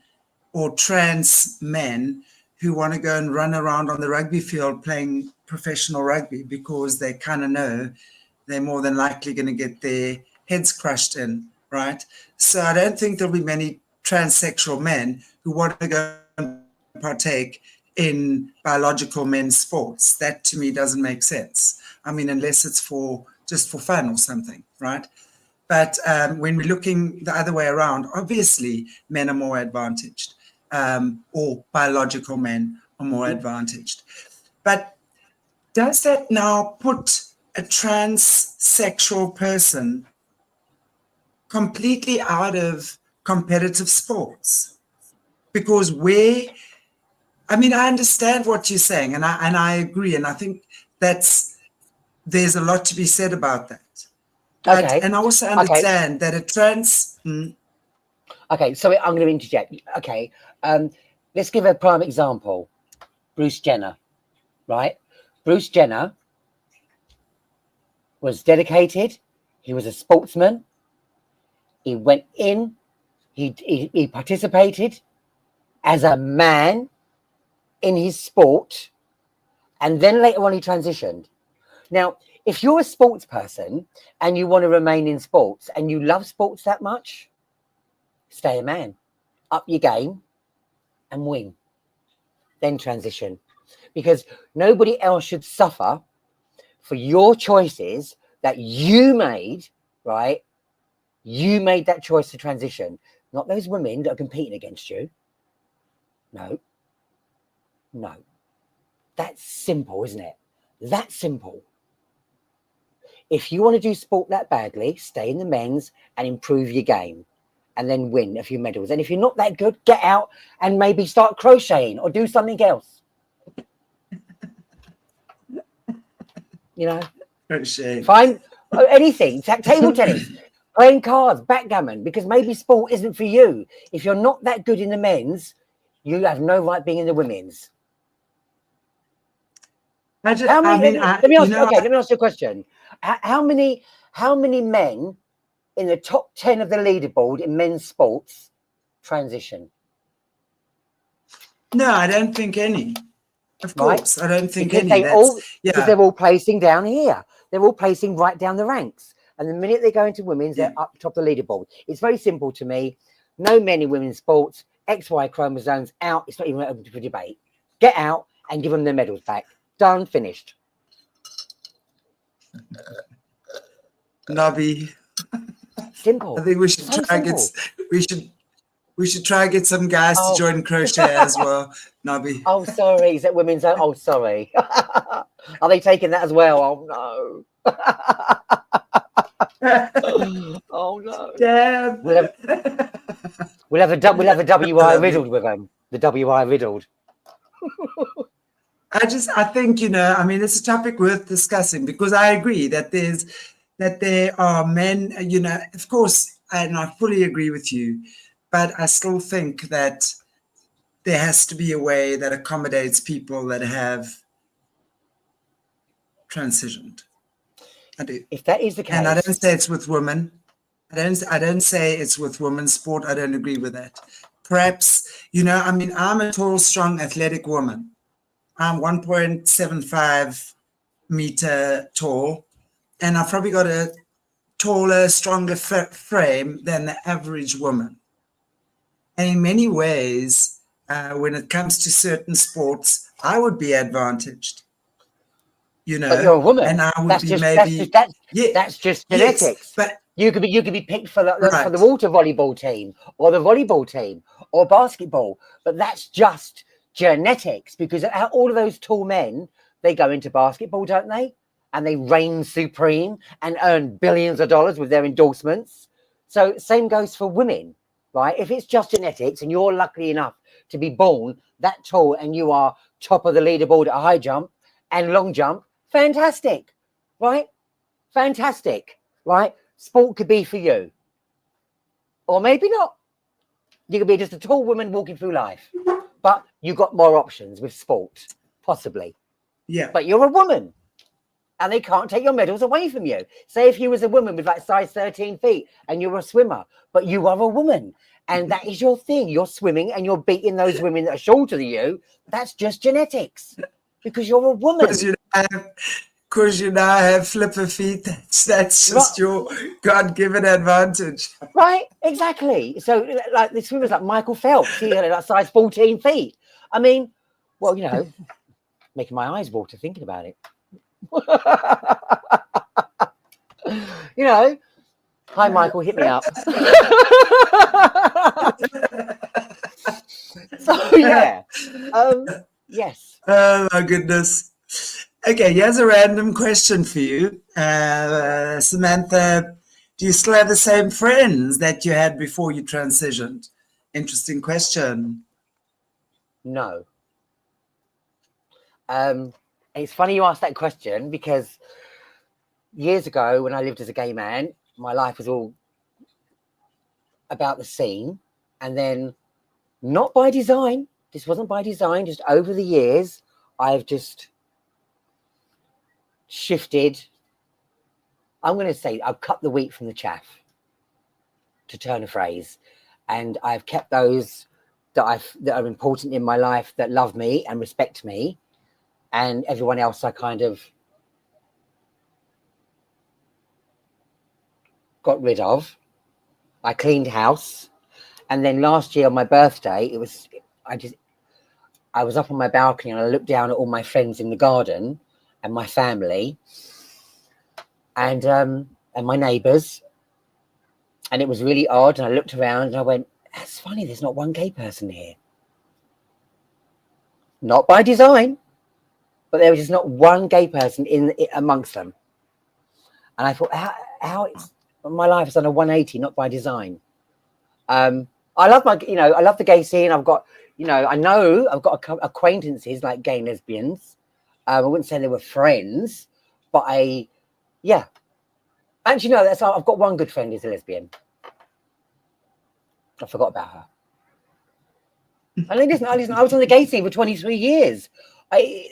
or trans men who want to go and run around on the rugby field playing professional rugby because they kind of know they're more than likely going to get their heads crushed in, right? So I don't think there'll be many transsexual men who want to go and partake in biological men's sports. That to me doesn't make sense. I mean, unless it's just for fun or something, right? But when we're looking the other way around, obviously men are more advantaged, or biological men are more advantaged. But does that now put a transsexual person completely out of competitive sports? Because I understand what you're saying, and I agree, and I think there's a lot to be said about that. But, Okay. and I also understand that a trans. Okay, so I'm going to interject. Okay, let's give a prime example. Bruce Jenner, right? Bruce Jenner was dedicated. He was a sportsman. He went in. He participated as a man in his sport, and then later on he transitioned. Now, if you're a sports person and you want to remain in sports and you love sports that much, stay a man, up your game and win, then transition, because nobody else should suffer for your choices that you made, right? You made that choice to transition, not those women that are competing against you. No. That's simple, isn't it? That's simple. If you want to do sport that badly, stay in the men's and improve your game and then win a few medals. And if you're not that good, get out and maybe start crocheting or do something else. You know? Crochet. Find anything, table tennis, playing cards, backgammon, because maybe sport isn't for you. If you're not that good in the men's, you have no right being in the women's. Let me ask you a question. How many men in the top 10 of the leaderboard in men's sports transition? No, I don't think any. Of course, right? I don't think because any. Because they're all placing down here. They're all placing right down the ranks. And the minute they go into women's, they're up top of the leaderboard. It's very simple to me. No men in women's sports, XY chromosomes out. It's not even open for debate. Get out and give them their medals back. Done, finished. Nobby. Simple. I think we should try get some guys to join crochet as well. Nobby. Oh, sorry. Is that women's? Oh, sorry. Are they taking that as well? Oh no. Oh no. Damn. We'll have a WI riddled with them. The WI riddled. I think, I mean, it's a topic worth discussing, because I agree that there are men, of course, and I fully agree with you, but I still think that there has to be a way that accommodates people that have transitioned. I do. If that is the case, And I don't say it's with women. I don't say it's with women's sport. I don't agree with that. Perhaps, I mean, I'm a tall, strong, athletic woman. I'm 1.75 meter tall, and I've probably got a taller, stronger frame than the average woman. And in many ways, when it comes to certain sports, I would be advantaged. But you're a woman. And I would That's be just maybe that's just genetics. Yes, but you could be picked for the Right. water volleyball team or the volleyball team or basketball, but that's just genetics, because all of those tall men, they go into basketball, don't they? And they reign supreme and earn billions of dollars with their endorsements. So same goes for women, right? If it's just genetics and you're lucky enough to be born that tall and you are top of the leaderboard at high jump and long jump, fantastic, right? Fantastic, right? Sport could be for you. Or maybe not. You could be just a tall woman walking through life. But you've got more options with sport, possibly. Yeah. But you're a woman. And they can't take your medals away from you. Say if you was a woman with like size 13 feet and you're a swimmer, but you are a woman. And that is your thing. You're swimming and you're beating those women that are shorter than you. That's just genetics. Because you're a woman. Because you now have flipper feet. That's just your God-given advantage. Right, exactly. So like the swimmers like Michael Phelps, he had like size 14 feet. I mean, well, making my eyes water thinking about it. Hi Michael, hit me up. So yeah. Yes. Oh my goodness. Okay, here's a random question for you. Samantha, do you still have the same friends that you had before you transitioned? Interesting question. No. It's funny you asked that question, because years ago when I lived as a gay man, my life was all about the scene. And then, not by design, this wasn't by design, just over the years, I've just shifted. I'm going to say I've cut the wheat from the chaff, to turn a phrase. And I've kept those that are important in my life, that love me and respect me. And everyone else I kind of got rid of. I cleaned house. And then last year on my birthday, I was up on my balcony and I looked down at all my friends in the garden and my family and my neighbours. And it was really odd. And I looked around and I went, that's funny, there's not one gay person here. Not by design, but there was just not one gay person amongst them. And I thought, how my life has done a 180, not by design. I love I love the gay scene. I've got, I know I've got acquaintances like gay lesbians. I wouldn't say they were friends, but yeah. And I've got one good friend who's a lesbian. I forgot about her. And listen, I was on the gay scene for 23 years. I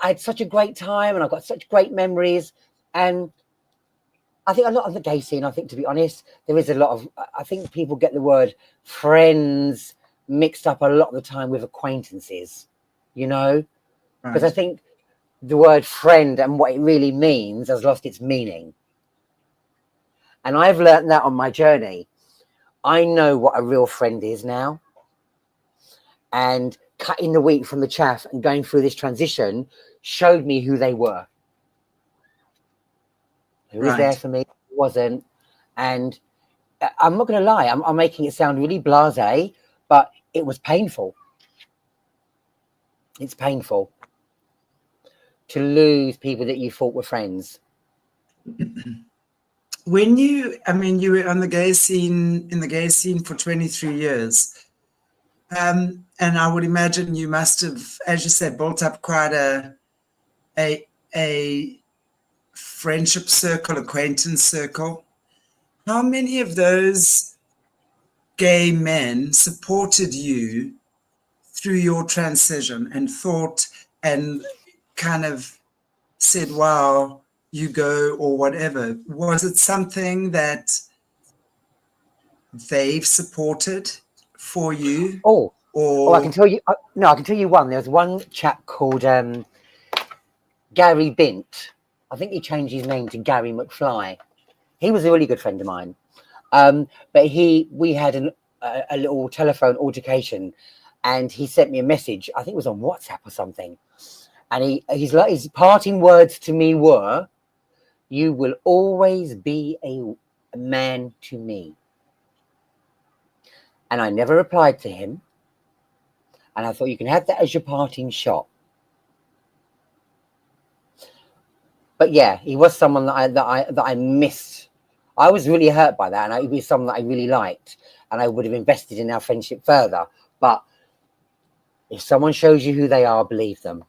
had such a great time and I've got such great memories. And I think a lot of the gay scene, to be honest, there is a lot of, I think people get the word friends mixed up a lot of the time with acquaintances, because Right. I think the word friend and what it really means has lost its meaning. And I've learned that on my journey. I know what a real friend is now. And cutting the wheat from the chaff and going through this transition showed me who they were. Who was there for me, who wasn't. And I'm not going to lie, I'm making it sound really blasé, but it was painful. It's painful to lose people that you thought were friends. When you, I mean, you were on the gay scene, in the gay scene for 23 years. And I would imagine you must have, as you said, built up quite a friendship circle, acquaintance circle. How many of those gay men supported you through your transition and thought and kind of said, wow, you go, or whatever? Was it something that they've supported for you? Oh, I can Or tell you. No, I can tell you one. There was one chap called Gary Bint. I think he changed his name to Gary McFly. He was a really good friend of mine. But we had a little telephone altercation, and he sent me a message. I think it was on WhatsApp or something. And his parting words to me were, "You will always be a man to me." And I never replied to him. And I thought, you can have that as your parting shot. But yeah, he was someone that I missed. I was really hurt by that, and he was someone that I really liked, and I would have invested in our friendship further. But if someone shows you who they are, believe them.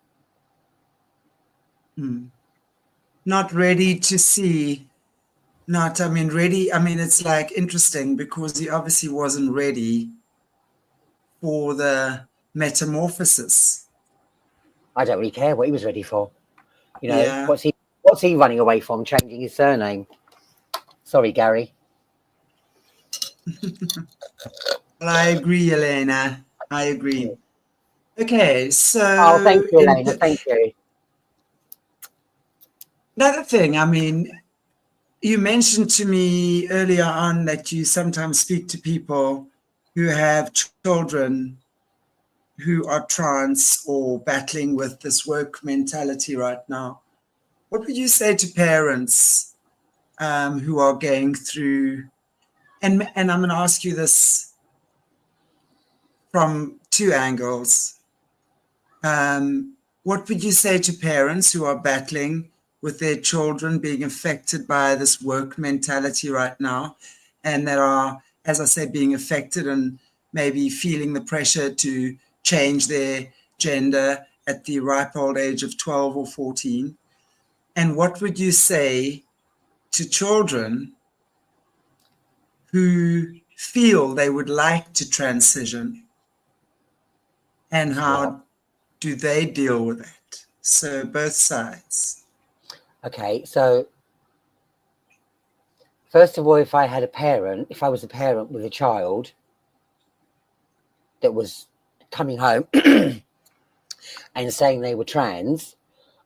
not ready to see, not, I mean, ready. I mean, it's like interesting because he obviously wasn't ready for the metamorphosis. I don't really care what he was ready for. You know, Yeah. what's he running away from? Changing his surname. Sorry, Gary. Well, I agree, Elena. I agree. Okay, Oh, so thank you, Elena. Thank you. another thing, I mean, you mentioned to me earlier on that you sometimes speak to people who have children who are trans or battling with this woke mentality right now. What would you say to parents who are going through, and I'm going to ask you this from two angles. What would you say to parents who are battling with their children being affected by this woke mentality right now, and that are, as I said, being affected and maybe feeling the pressure to change their gender at the ripe old age of 12 or 14? And what would you say to children who feel they would like to transition, and Yeah. how do they deal with it? So both sides. Okay. So first of all, if I was a parent with a child that was coming home and saying they were trans,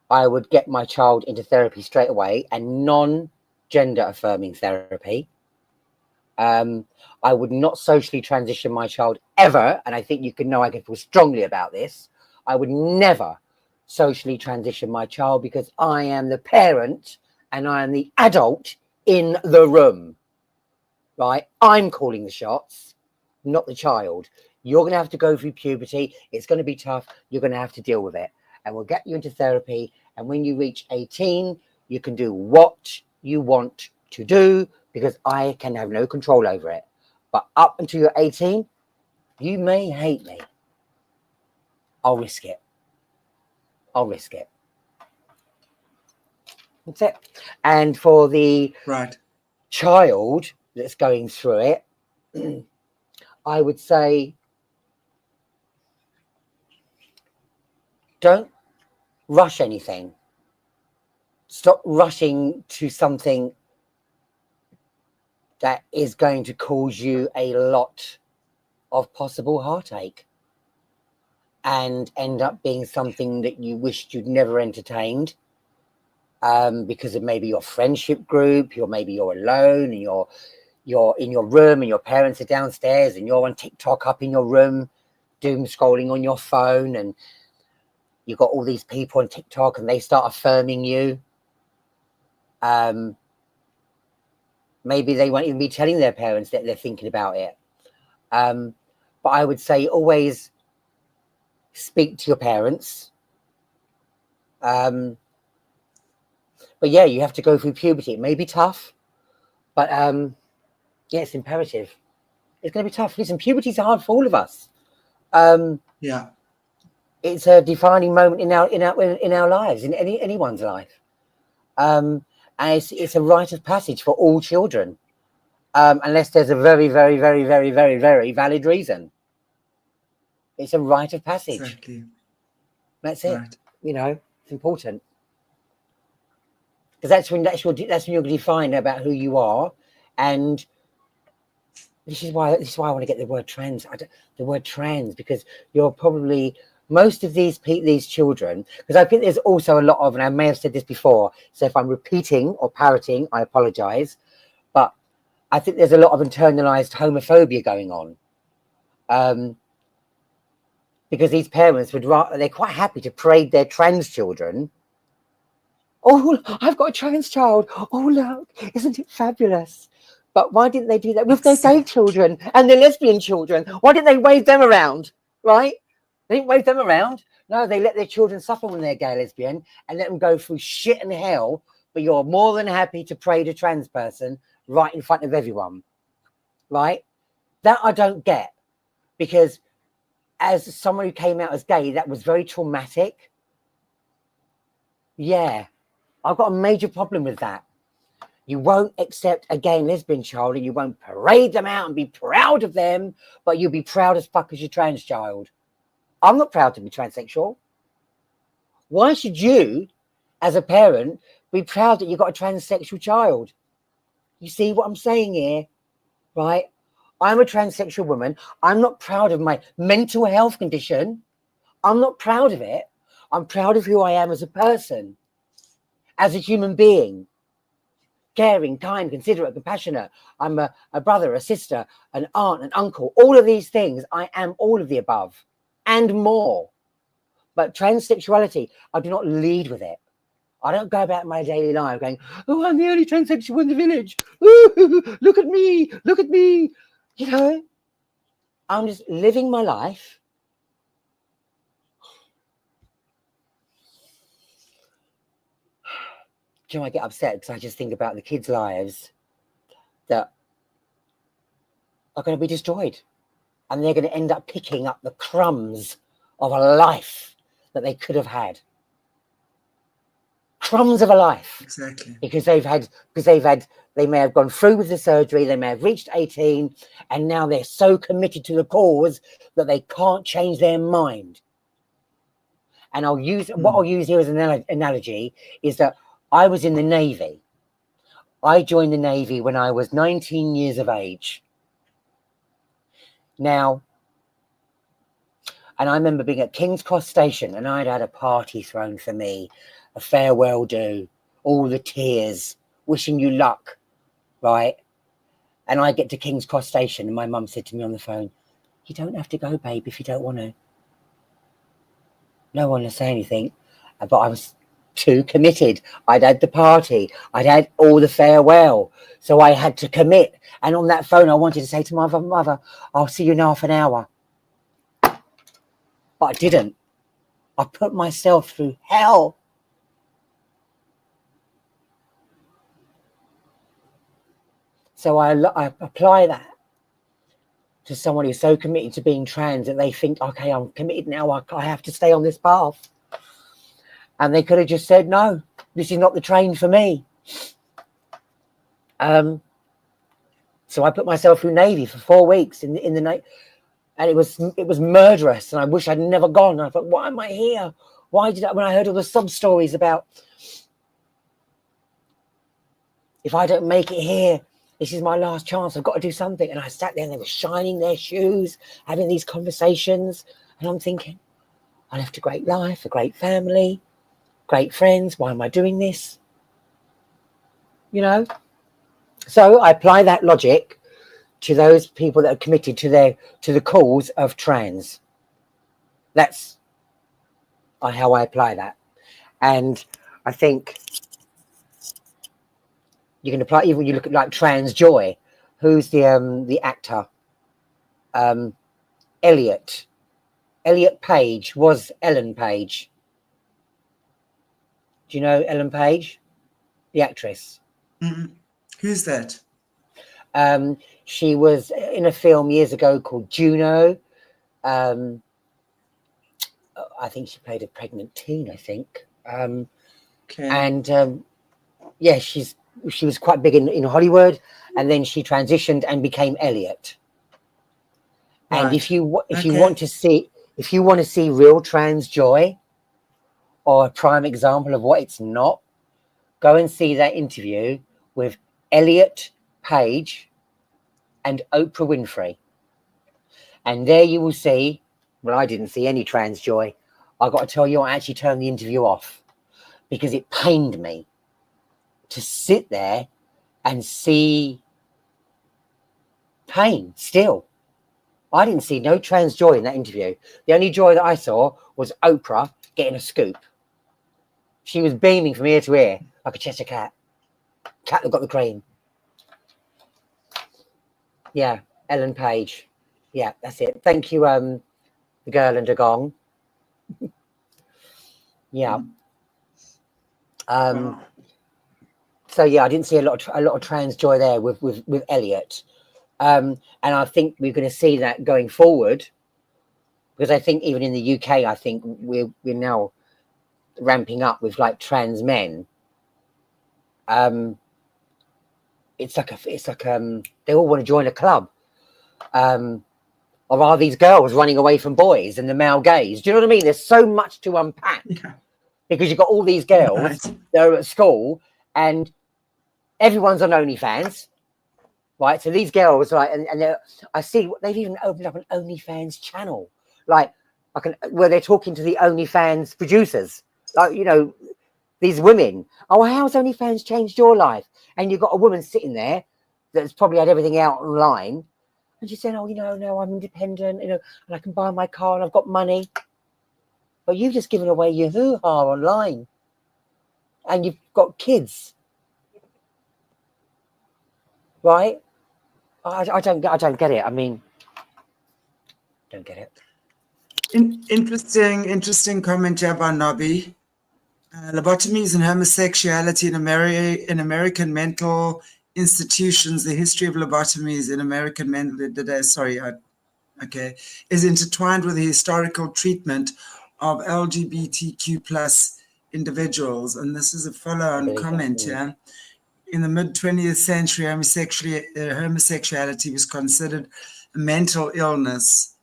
I would get my child into therapy straight away, and non-gender affirming therapy. I would not socially transition my child ever, and I think you can know I can feel strongly about this. I would never socially transition my child because I am the parent and I am the adult in the room, right? I'm calling the shots, not the child. You're going to have to go through puberty. It's going to be tough. You're going to have to deal with it. And we'll get you into therapy. And when you reach 18, you can do what you want to do because I can have no control over it. But up until you're 18, you may hate me. I'll risk it. I'll risk it. That's it. And for the Right. child that's going through it, I would say, don't rush anything. Stop rushing to something that is going to cause you a lot of possible heartache and end up being something that you wished you'd never entertained, because of maybe your friendship group, maybe you're alone and you're in your room and your parents are downstairs and you're on TikTok up in your room doom scrolling on your phone, and you've got all these people on TikTok and they start affirming you. Maybe they won't even be telling their parents that they're thinking about it. But I would say always speak to your parents. But But yeah, you have to go through puberty. It may be tough, but yeah, it's imperative. It's going to be tough. Listen, puberty's hard for all of us. Yeah. It's a defining moment in our lives, in anyone's life. And it's a rite of passage for all children, unless there's a very, very, very, very, very, very valid reason. It's a rite of passage. Exactly. That's it. Right. You know, it's important because that's when you're going to define about who you are, and this is why I want to get the word trans. The word trans, because you're probably most of these children, because I think there's also a lot of, and I may have said this before, so if I'm repeating or parroting, I apologize, but I think there's a lot of internalized homophobia going on, because these parents they're quite happy to parade their trans children. Oh, I've got a trans child. Oh, look, isn't it fabulous? But why didn't they do that with their gay children and their lesbian children? Why didn't they wave them around, right? They didn't wave them around. No, they let their children suffer when they're gay, lesbian, and let them go through shit and hell. But you're more than happy to parade a trans person right in front of everyone, right? That I don't get, because as someone who came out as gay, that was very traumatic. Yeah, I've got a major problem with that. You won't accept a gay and lesbian child, and you won't parade them out and be proud of them, but you'll be proud as fuck as your trans child. I'm not proud to be transsexual. Why should you, as a parent, be proud that you've got a transsexual child? You see what I'm saying here, right? I'm a transsexual woman. I'm not proud of my mental health condition. I'm not proud of it. I'm proud of who I am as a person, as a human being. Caring, kind, considerate, compassionate. I'm a brother, a sister, an aunt, an uncle. All of these things, I am all of the above and more. But transsexuality, I do not lead with it. I don't go about my daily life going, oh, I'm the only transsexual in the village. Ooh, look at me, look at me. You know, I'm just living my life. Do you know, I get upset because I just think about the kids' lives that are going to be destroyed, and they're going to end up picking up the crumbs of a life that they could have had. Crumbs of a life. Exactly. Because they may have gone through with the surgery, they may have reached 18, and now they're so committed to the cause that they can't change their mind. And what I'll use here as an analogy is that I was in the Navy. I joined the Navy when I was 19 years of age. Now, and I remember being at King's Cross Station, and I'd had a party thrown for me, a farewell do, all the tears, wishing you luck, right? And I get to King's Cross Station, and my mum said to me on the phone, you don't have to go, babe, if you don't want to. No one to say anything, but I was too committed. I'd had the party. I'd had all the farewell. So I had to commit. And on that phone, I wanted to say to my mother, I'll see you in half an hour. But I didn't. I put myself through hell. So I apply that to someone who's so committed to being trans that they think, okay, I'm committed now. I have to stay on this path. And they could have just said, no, this is not the train for me. So I put myself through Navy for 4 weeks in the night, and it was murderous. And I wish I'd never gone. And I thought, why am I here? Why did when I heard all the sub stories about if I don't make it here, this is my last chance. I've got to do something. And I sat there, and they were shining their shoes, having these conversations, and I'm thinking, I left a great life, a great family, great friends. Why am I doing this? You know? So I apply that logic to those people that are committed to the cause of trans. That's how I apply that. And I think you can apply, even when you look at like Trans Joy, who's the actor, Elliot Page was Ellen Page. Do you know Ellen Page? the actress. Who's that? She was in a film years ago called Juno. I think she played a pregnant teen, I think. Okay. And yeah, she was quite big in Hollywood, and then she transitioned and became Elliot. And Right. if you want to see real trans joy, or a prime example of what it's not, go and see that interview with Elliot Page and Oprah Winfrey. And there you will see, well, I didn't see any trans joy. I got to tell you, I actually turned the interview off because it pained me to sit there and see pain still. I didn't see no trans joy in that interview. The only joy that I saw was Oprah getting a scoop. She was beaming from ear to ear like a Cheshire cat. Cat that got the cream. Yeah, Ellen Page. Yeah, that's it. Thank you, the girl and a gong. Yeah. Wow. So yeah, I didn't see a lot of trans joy there with Elliot. And I think we're going to see that going forward, because I think even in the UK, I think we're now ramping up with like trans men. It's like they all want to join a club. Or are these girls running away from boys and the male gaze? Do you know what I mean? There's so much to unpack, because you've got all these girls that are at school and everyone's on OnlyFans, right? So these girls, right, and I see they've even opened up an OnlyFans channel, like where they're talking to the OnlyFans producers, like, you know, these women. Oh, how's OnlyFans changed your life? And you've got a woman sitting there that's probably had everything out online. And she's saying, oh, you know, no, I'm independent, you know, and I can buy my car and I've got money. But you've just given away your hoo-ha online. And you've got kids. Right? I don't get it. I mean, don't get it. Interesting comment here by Nobby. Lobotomies and homosexuality in American mental institutions. The history of lobotomies in American mental is intertwined with the historical treatment of LGBTQ plus individuals. And this is a follow-on comment here. In the mid-20th century, homosexuality was considered a mental illness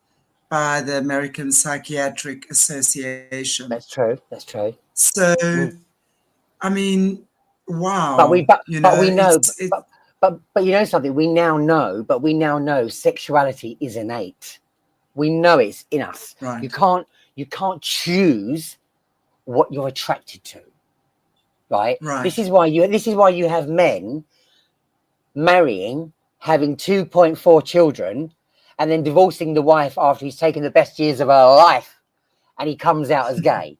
by the American Psychiatric Association. That's true. That's true. So, I mean, wow. But we know, but you know something, we now know sexuality is innate. We know it's in us. Right. You can't choose what you're attracted to. Right? This is why you have men marrying, having 2.4 children, and then divorcing the wife after he's taken the best years of her life and he comes out as gay.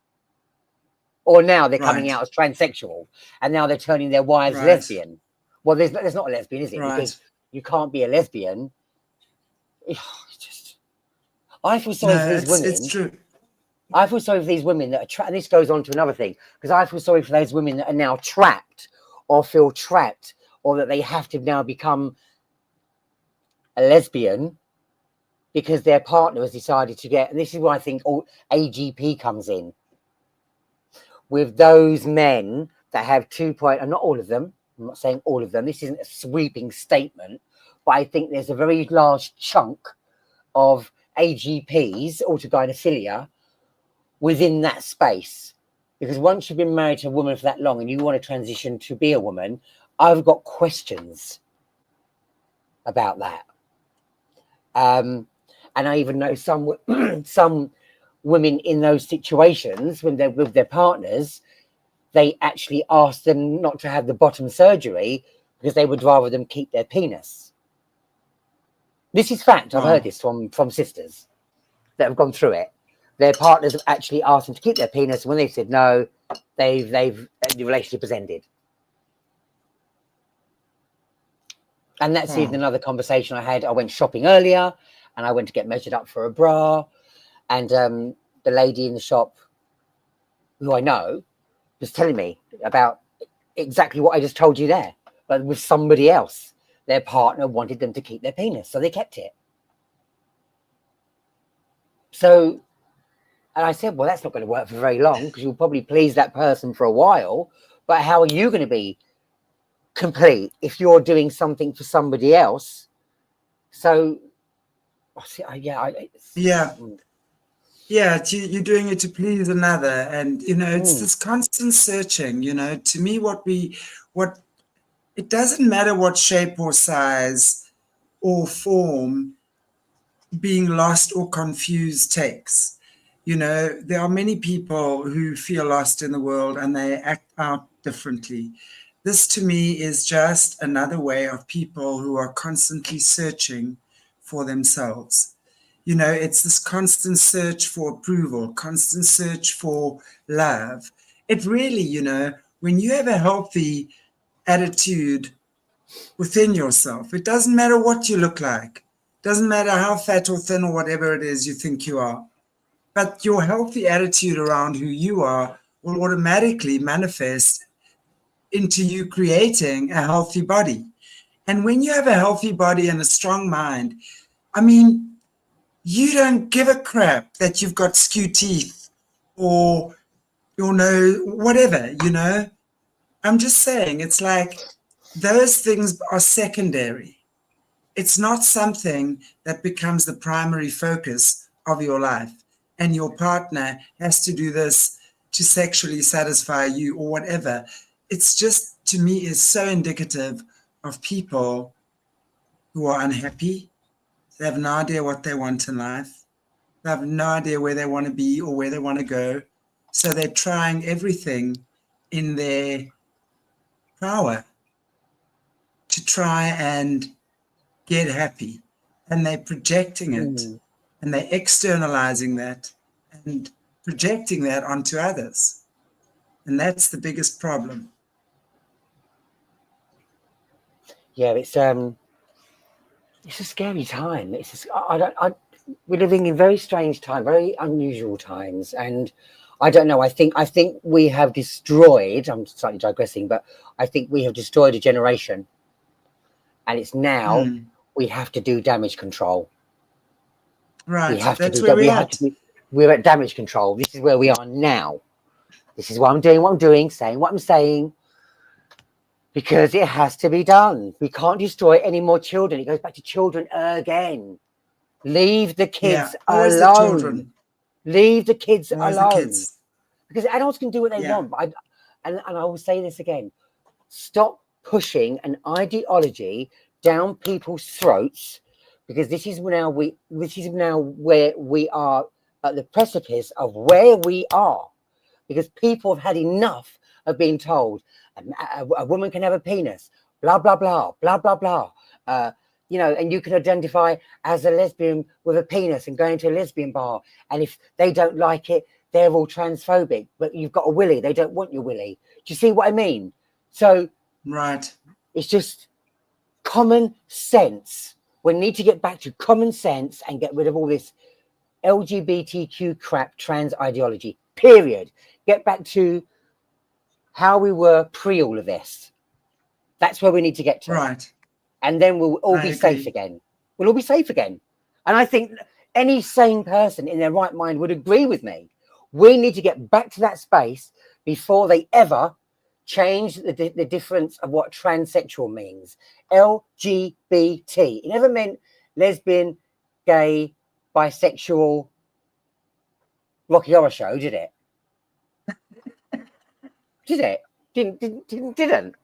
Or now they're coming out as transsexual, and now they're turning their wives lesbian. Well, there's not a lesbian, is it? Because you can't be a lesbian. I feel sorry for these women. It's true. I feel sorry for these women that are trapped. And this goes on to another thing, because I feel sorry for those women that are now trapped or feel trapped, or that they have to now become a lesbian because their partner has decided to get. And this is why I think all AGP comes in. With those men that have and not all of them, I'm not saying all of them, this isn't a sweeping statement, but I think there's a very large chunk of AGPs, autogynephilia, within that space. Because once you've been married to a woman for that long and you want to transition to be a woman, I've got questions about that. And I even know some women in those situations, when they're with their partners, they actually ask them not to have the bottom surgery because they would rather them keep their penis. This is fact. I've heard this from sisters that have gone through it. Their partners have actually asked them to keep their penis. When they said no, the relationship has ended. And that's even another conversation I had. I went shopping earlier and I went to get measured up for a bra. And the lady in the shop, who I know, was telling me about exactly what I just told you there, but with somebody else. Their partner wanted them to keep their penis, so they kept it. So, and I said, well, that's not going to work for very long because you'll probably please that person for a while. But how are you going to be complete if you're doing something for somebody else? So, Yeah. Yeah, you're doing it to please another. And, it's this constant searching, to me, it doesn't matter what shape or size or form being lost or confused takes. There are many people who feel lost in the world and they act out differently. This to me is just another way of people who are constantly searching for themselves. It's this constant search for approval, constant search for love. It really, when you have a healthy attitude within yourself, it doesn't matter what you look like, doesn't matter how fat or thin or whatever it is you think you are, but your healthy attitude around who you are will automatically manifest into you creating a healthy body. And when you have a healthy body and a strong mind, I mean, you don't give a crap that you've got skew teeth or whatever, I'm just saying, it's like those things are secondary. It's not something that becomes the primary focus of your life. And your partner has to do this to sexually satisfy you or whatever. It's just, to me, is so indicative of people who are unhappy. They have no idea what they want in life. They have no idea where they want to be or where they want to go. So they're trying everything in their power to try and get happy. And they're projecting it and they're externalizing that and projecting that onto others. And that's the biggest problem. Yeah, it's a scary time. It's just, we're living in very strange time, very unusual times, and I don't know. I think we have destroyed. I'm slightly digressing, but I think we have destroyed a generation, and it's now we have to do damage control. Right. We have That's to do where that. we're at. We're at damage control. This is where we are now. This is what I'm doing, saying what I'm saying, because it has to be done. We can't destroy any more children. It goes back to children again. Leave the kids always alone. The children. Leave the kids Always alone. The kids. Because adults can do what they want. But and I will say this again. Stop pushing an ideology down people's throats, because this is now where we are at the precipice of where we are. Because people have had enough of being told a woman can have a penis, blah, blah, blah, blah, blah, blah. And you can identify as a lesbian with a penis and going to a lesbian bar. And if they don't like it, they're all transphobic. But you've got a willy. They don't want your willy. Do you see what I mean? So right. It's just common sense. We need to get back to common sense and get rid of all this LGBTQ crap, trans ideology, period. Get back to how we were pre all of this. That's where we need to get to. Right. And then we'll all be safe again. We'll all be safe again. And I think any sane person in their right mind would agree with me. We need to get back to that space before they ever change the difference of what transsexual means. LGBT. It never meant lesbian, gay, bisexual, Rocky Horror Show, did it? Did it? Didn't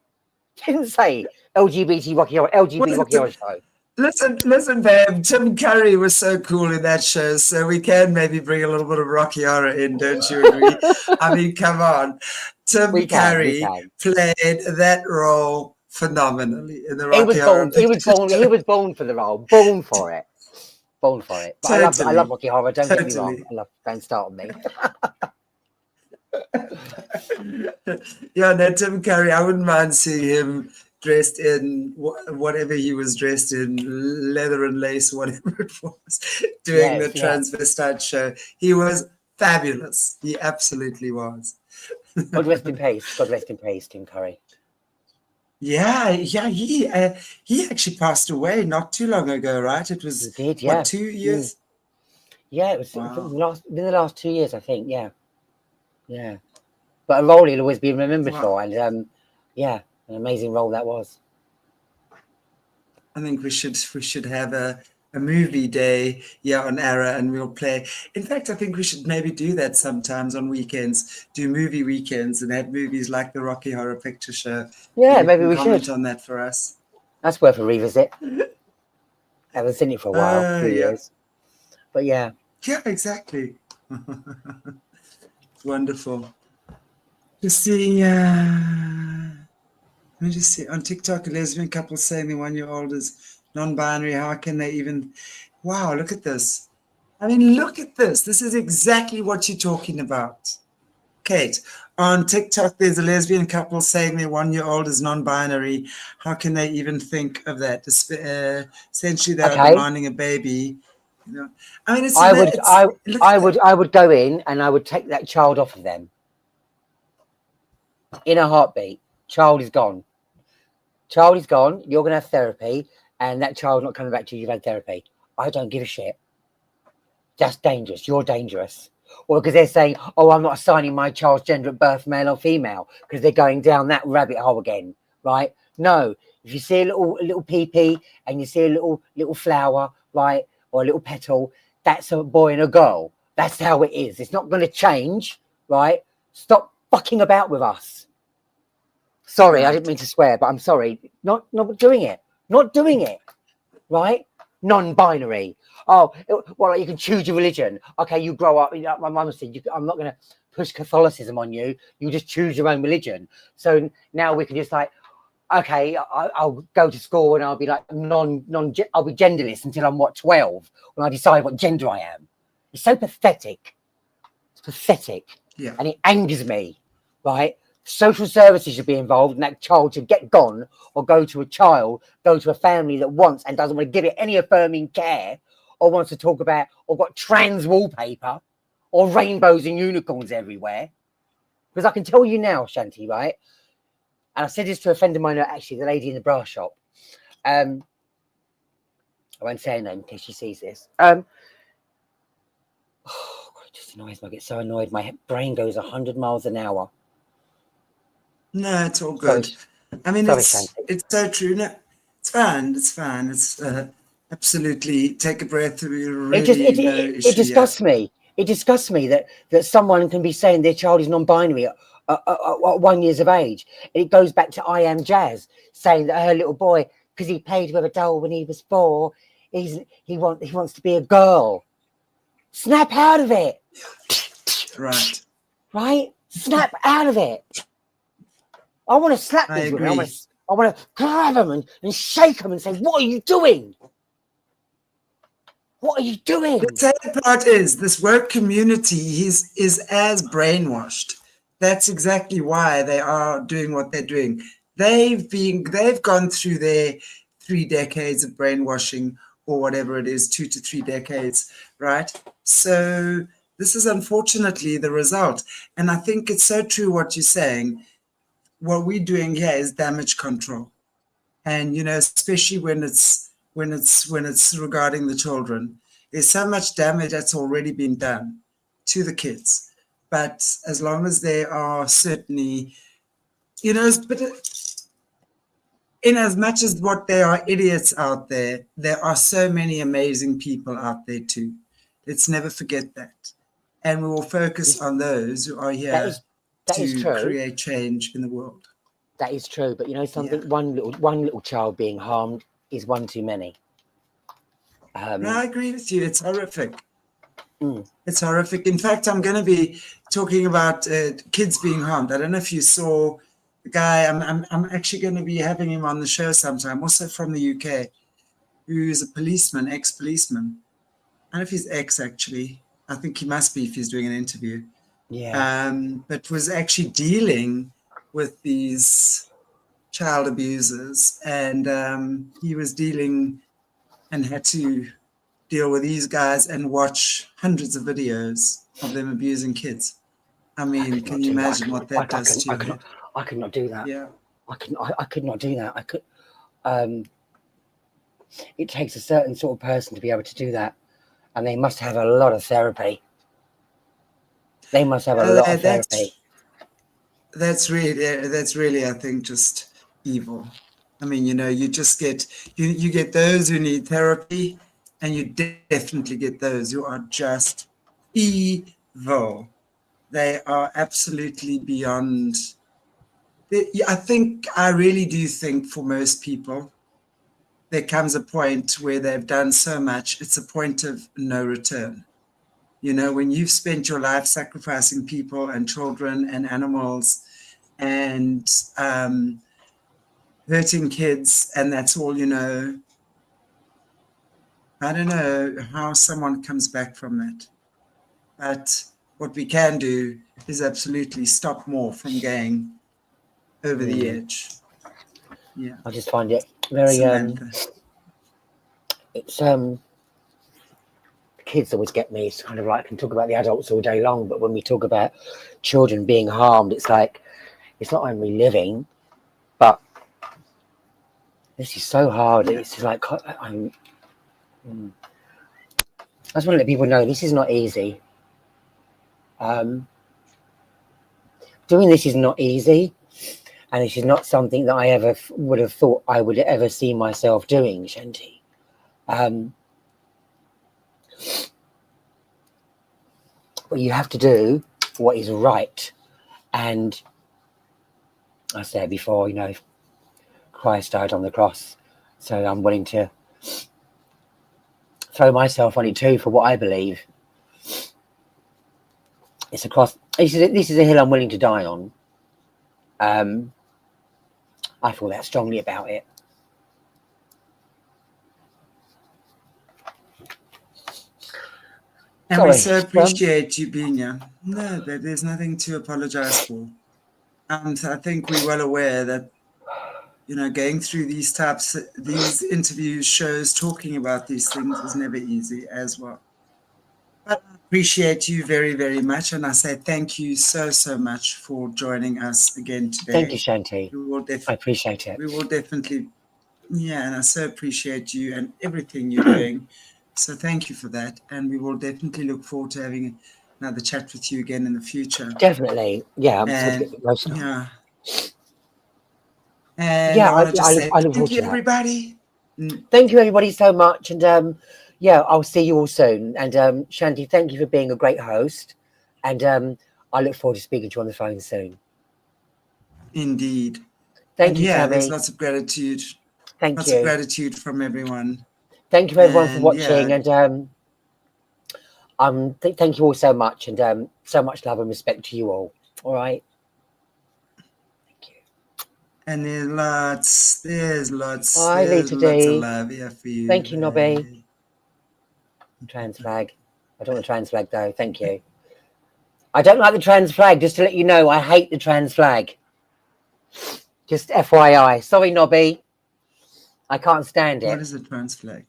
say LGBT Rocky Horror Show. Listen, babe. Tim Curry was so cool in that show, so we can maybe bring a little bit of Rocky Horror in, don't you agree? I mean, come on. Tim Curry played that role phenomenally in the Rocky Horror. He was born for the role, born for it. But totally. I love Rocky Horror. Don't get me wrong. Don't start with me. No, Tim Curry. I wouldn't mind seeing him dressed in whatever he was dressed in, leather and lace, whatever it was, doing the transvestite show. He was fabulous. He absolutely was. God rest in peace. God rest in peace, Tim Curry. Yeah, yeah. He actually passed away not too long ago, right? It He was did, what, yeah. 2 years? Yeah, it was Wow. within the last 2 years, I think. Yeah, yeah. But a role he'll always be remembered Wow. for, and yeah, an amazing role that was. I think we should have a movie day here on Ara, and we'll play. In fact, I think we should maybe do that sometimes on weekends. Do movie weekends and have movies like the Rocky Horror Picture Show. Yeah, You maybe can we comment should. on that for us. That's worth a revisit. I haven't seen it for a while, a few Yeah, years. But yeah, yeah, exactly. Wonderful to see. Let me just see on TikTok, a lesbian couple saying the 1 year old is non-binary. How can they even? Wow, look at this. I mean, look at this. This is exactly what you're talking about. Kate, on TikTok, there's a lesbian couple saying their 1 year old is non binary. How can they even think of that? Essentially, they are okay. demanding a baby. You know, I mean, I would, I, look at I that. would, I would go in and I would take that child off of them in a heartbeat. Child is gone. Child is gone. You're gonna have therapy, and that child's not coming back to you. You've had therapy. I don't give a shit. That's dangerous. You're dangerous. Or because they're saying, oh, I'm not assigning my child's gender at birth, male or female, because they're going down that rabbit hole again, right? No. If you see a little pee and you see a little flower, right, or a little petal, that's a boy and a girl. That's how it is. It's not going to change, right? Stop fucking about with us. Sorry, I didn't Right. mean to swear, but I'm sorry. Not doing it. Not doing it, right? Non-binary. Oh, well, you can choose your religion. Okay, you grow up. You know, my mum said, I'm not going to push Catholicism on you. You just choose your own religion. So now we can just like, okay, I'll go to school and I'll be like I'll be genderless until I'm 12 when I decide what gender I am. It's so pathetic. It's pathetic, Yeah. and it angers me, right? Social services should be involved, and that child should get gone or go to a family that wants and doesn't want to give it any affirming care or wants to talk about or got trans wallpaper or rainbows and unicorns everywhere. Because I can tell you now, Shanti, right? And I said this to a friend of mine, actually, the lady in the bra shop. I won't say her name in case she sees this. Oh, God, it just annoys me. I get so annoyed. My brain goes 100 miles an hour. No, it's all Sorry, good. I mean, sorry, it's Shanti. it's so true. No, it's fine. It's fine. It's absolutely take a breath. It just Really no it issue. Yeah. disgusts me. It disgusts me that someone can be saying their child is non-binary at 1 year of age. It goes back to I Am Jazz saying that her little boy, because he played with a doll when he was 4, he wants to be a girl. Snap out of it, Right. right? Snap out of it. I want to slap I these women. agree. I want to grab them and shake them and say, "What are you doing? What are you The doing?" sad part is this woke community is as brainwashed. That's exactly why they are doing what they're doing. They've gone through their 3 decades of brainwashing or whatever it is, 2 to 3 decades, right? So this is unfortunately the result. And I think it's so true what you're saying. What we're doing here is damage control. And especially when it's regarding the children, there's so much damage that's already been done to the kids. But as long as they are certainly, but in as much as what there are idiots out there, there are so many amazing people out there too. Let's never forget that. And we will focus on those who are That here is that is to true. create change in the world. That is true, but you know Yeah. something. One little child being harmed is one too many. No, I agree with you. It's horrific. Mm. It's horrific. In fact, I'm going to be talking about kids being harmed. I don't know if you saw the guy. I'm actually going to be having him on the show sometime. Also from the UK, who's a policeman, ex-policeman. I don't know if he's ex actually. I think he must be if he's doing an interview. Yeah, But was actually dealing with these child abusers, and he was dealing and had to deal with these guys and watch hundreds of videos of them abusing kids. I I mean, could can not you do that. imagine what that does to I your could not. head? I could not do that. Yeah. I could not do that. It takes a certain sort of person to be able to do that, and they must have a lot of therapy. They must have a lot of therapy. That's really, I think, just evil. I mean, you just get you get those who need therapy, and you definitely get those who are just evil. They are absolutely beyond. I really do think for most people, there comes a point where they've done so much, it's a point of no return. When you've spent your life sacrificing people and children and animals and hurting kids, and that's all, I don't know how someone comes back from that. But what we can do is absolutely stop more from going over the edge. Yeah. I just find it very Samantha. It's kids always get me. It's kind of like I can talk about the adults all day long, but when we talk about children being harmed, it's like it's not only living, but this is so hard. It's just like I just want to let people know this is not easy. Doing this is not easy, and this is not something that I ever would have thought I would ever see myself doing, Shanti. But you have to do what is right. And I said before, Christ died on the cross. So I'm willing to throw myself on it too for what I believe. It's a cross. This is a hill I'm willing to die on. I feel that strongly about it. And we so appreciate you being here. No, there's nothing to apologize for. I think we're well aware that, going through these interviews, shows, talking about these things is never easy as well. But I appreciate you very, very much. And I say thank you so, so much for joining us again today. Thank you, Shanti. I appreciate it. We will definitely, and I so appreciate you and everything you're doing. So thank you for that. And we will definitely look forward to having another chat with you again in the future. Definitely. Yeah. And I want to just say thank you, everybody. Thank you, everybody, so much. And I'll see you all soon. And Shanti, thank you for being a great host. And I look forward to speaking to you on the phone soon. Indeed. Thank you, Tammy. There's lots of gratitude. Lots of gratitude from everyone. Thank you, everyone, for watching. And thank you all so much. And so much love and respect to you all. All right. Thank you. And there's lots of love here for you. Thank you, Nobby. Trans flag. I don't want a trans flag, though. Thank you. I don't like the trans flag, just to let you know. I hate the trans flag. Just FYI. Sorry, Nobby. I can't stand it. What is a trans flag?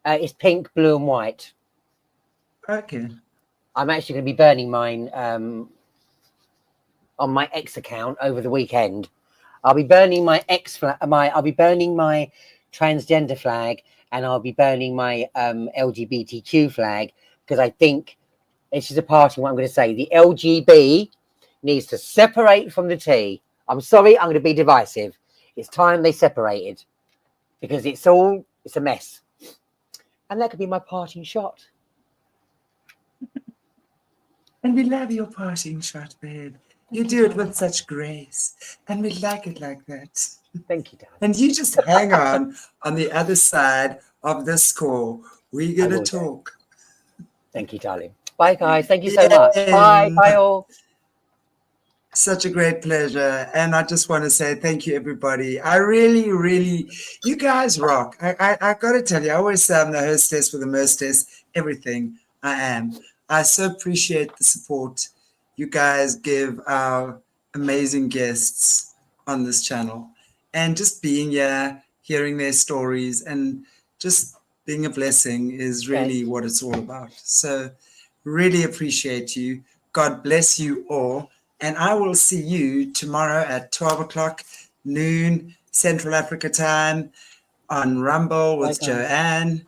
It's pink, blue, and white. Okay. I'm actually going to be burning mine on my X account over the weekend. I'll be burning my I'll be burning my transgender flag, and I'll be burning my LGBTQ flag, because I think it's just a part of what I'm going to say. The LGB needs to separate from the T. I'm sorry, I'm going to be divisive. It's time they separated, because it's a mess. And that could be my parting shot. And we love your parting shot, babe. You do it with such grace, and we like it like that. Thank you, darling. And you just hang on the other side of this call. We're going to talk. Thank you, darling. Bye, guys. Thank you so much. Bye. Bye, all. Such a great pleasure. And I just want to say thank you, everybody. I really, really, you guys rock. I got to tell you, I always say I'm the hostess with the mostess. Everything I am. I so appreciate the support you guys give our amazing guests on this channel. And just being here, hearing their stories, and just being a blessing is really what it's all about. So really appreciate you. God bless you all. And I will see you tomorrow at 12 o'clock noon Central Africa time on Rumble with Bye, guys. Joanne.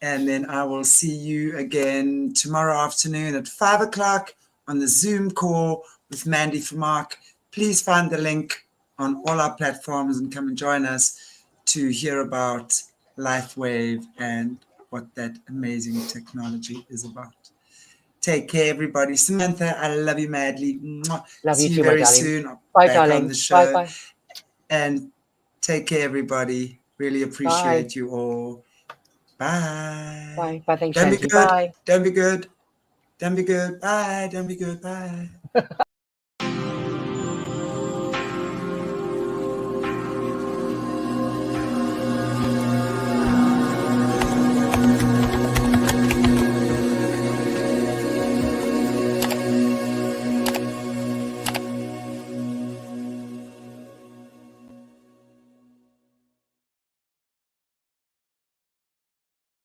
And then I will see you again tomorrow afternoon at 5 o'clock on the Zoom call with Mandy for Mark. Please find the link on all our platforms and come and join us to hear about LifeWave and what that amazing technology is about. Take care, everybody. Samantha, I love you madly. Mwah. Love See you you too, my very darling. soon. Bye, Back on darling. the show. Bye. And take care, everybody. Really appreciate Bye. you all. Bye. Bye. Bye. Thanks, Don't be Shanti. good. Bye. Don't be good. Don't be good. Bye. Don't be good. Bye.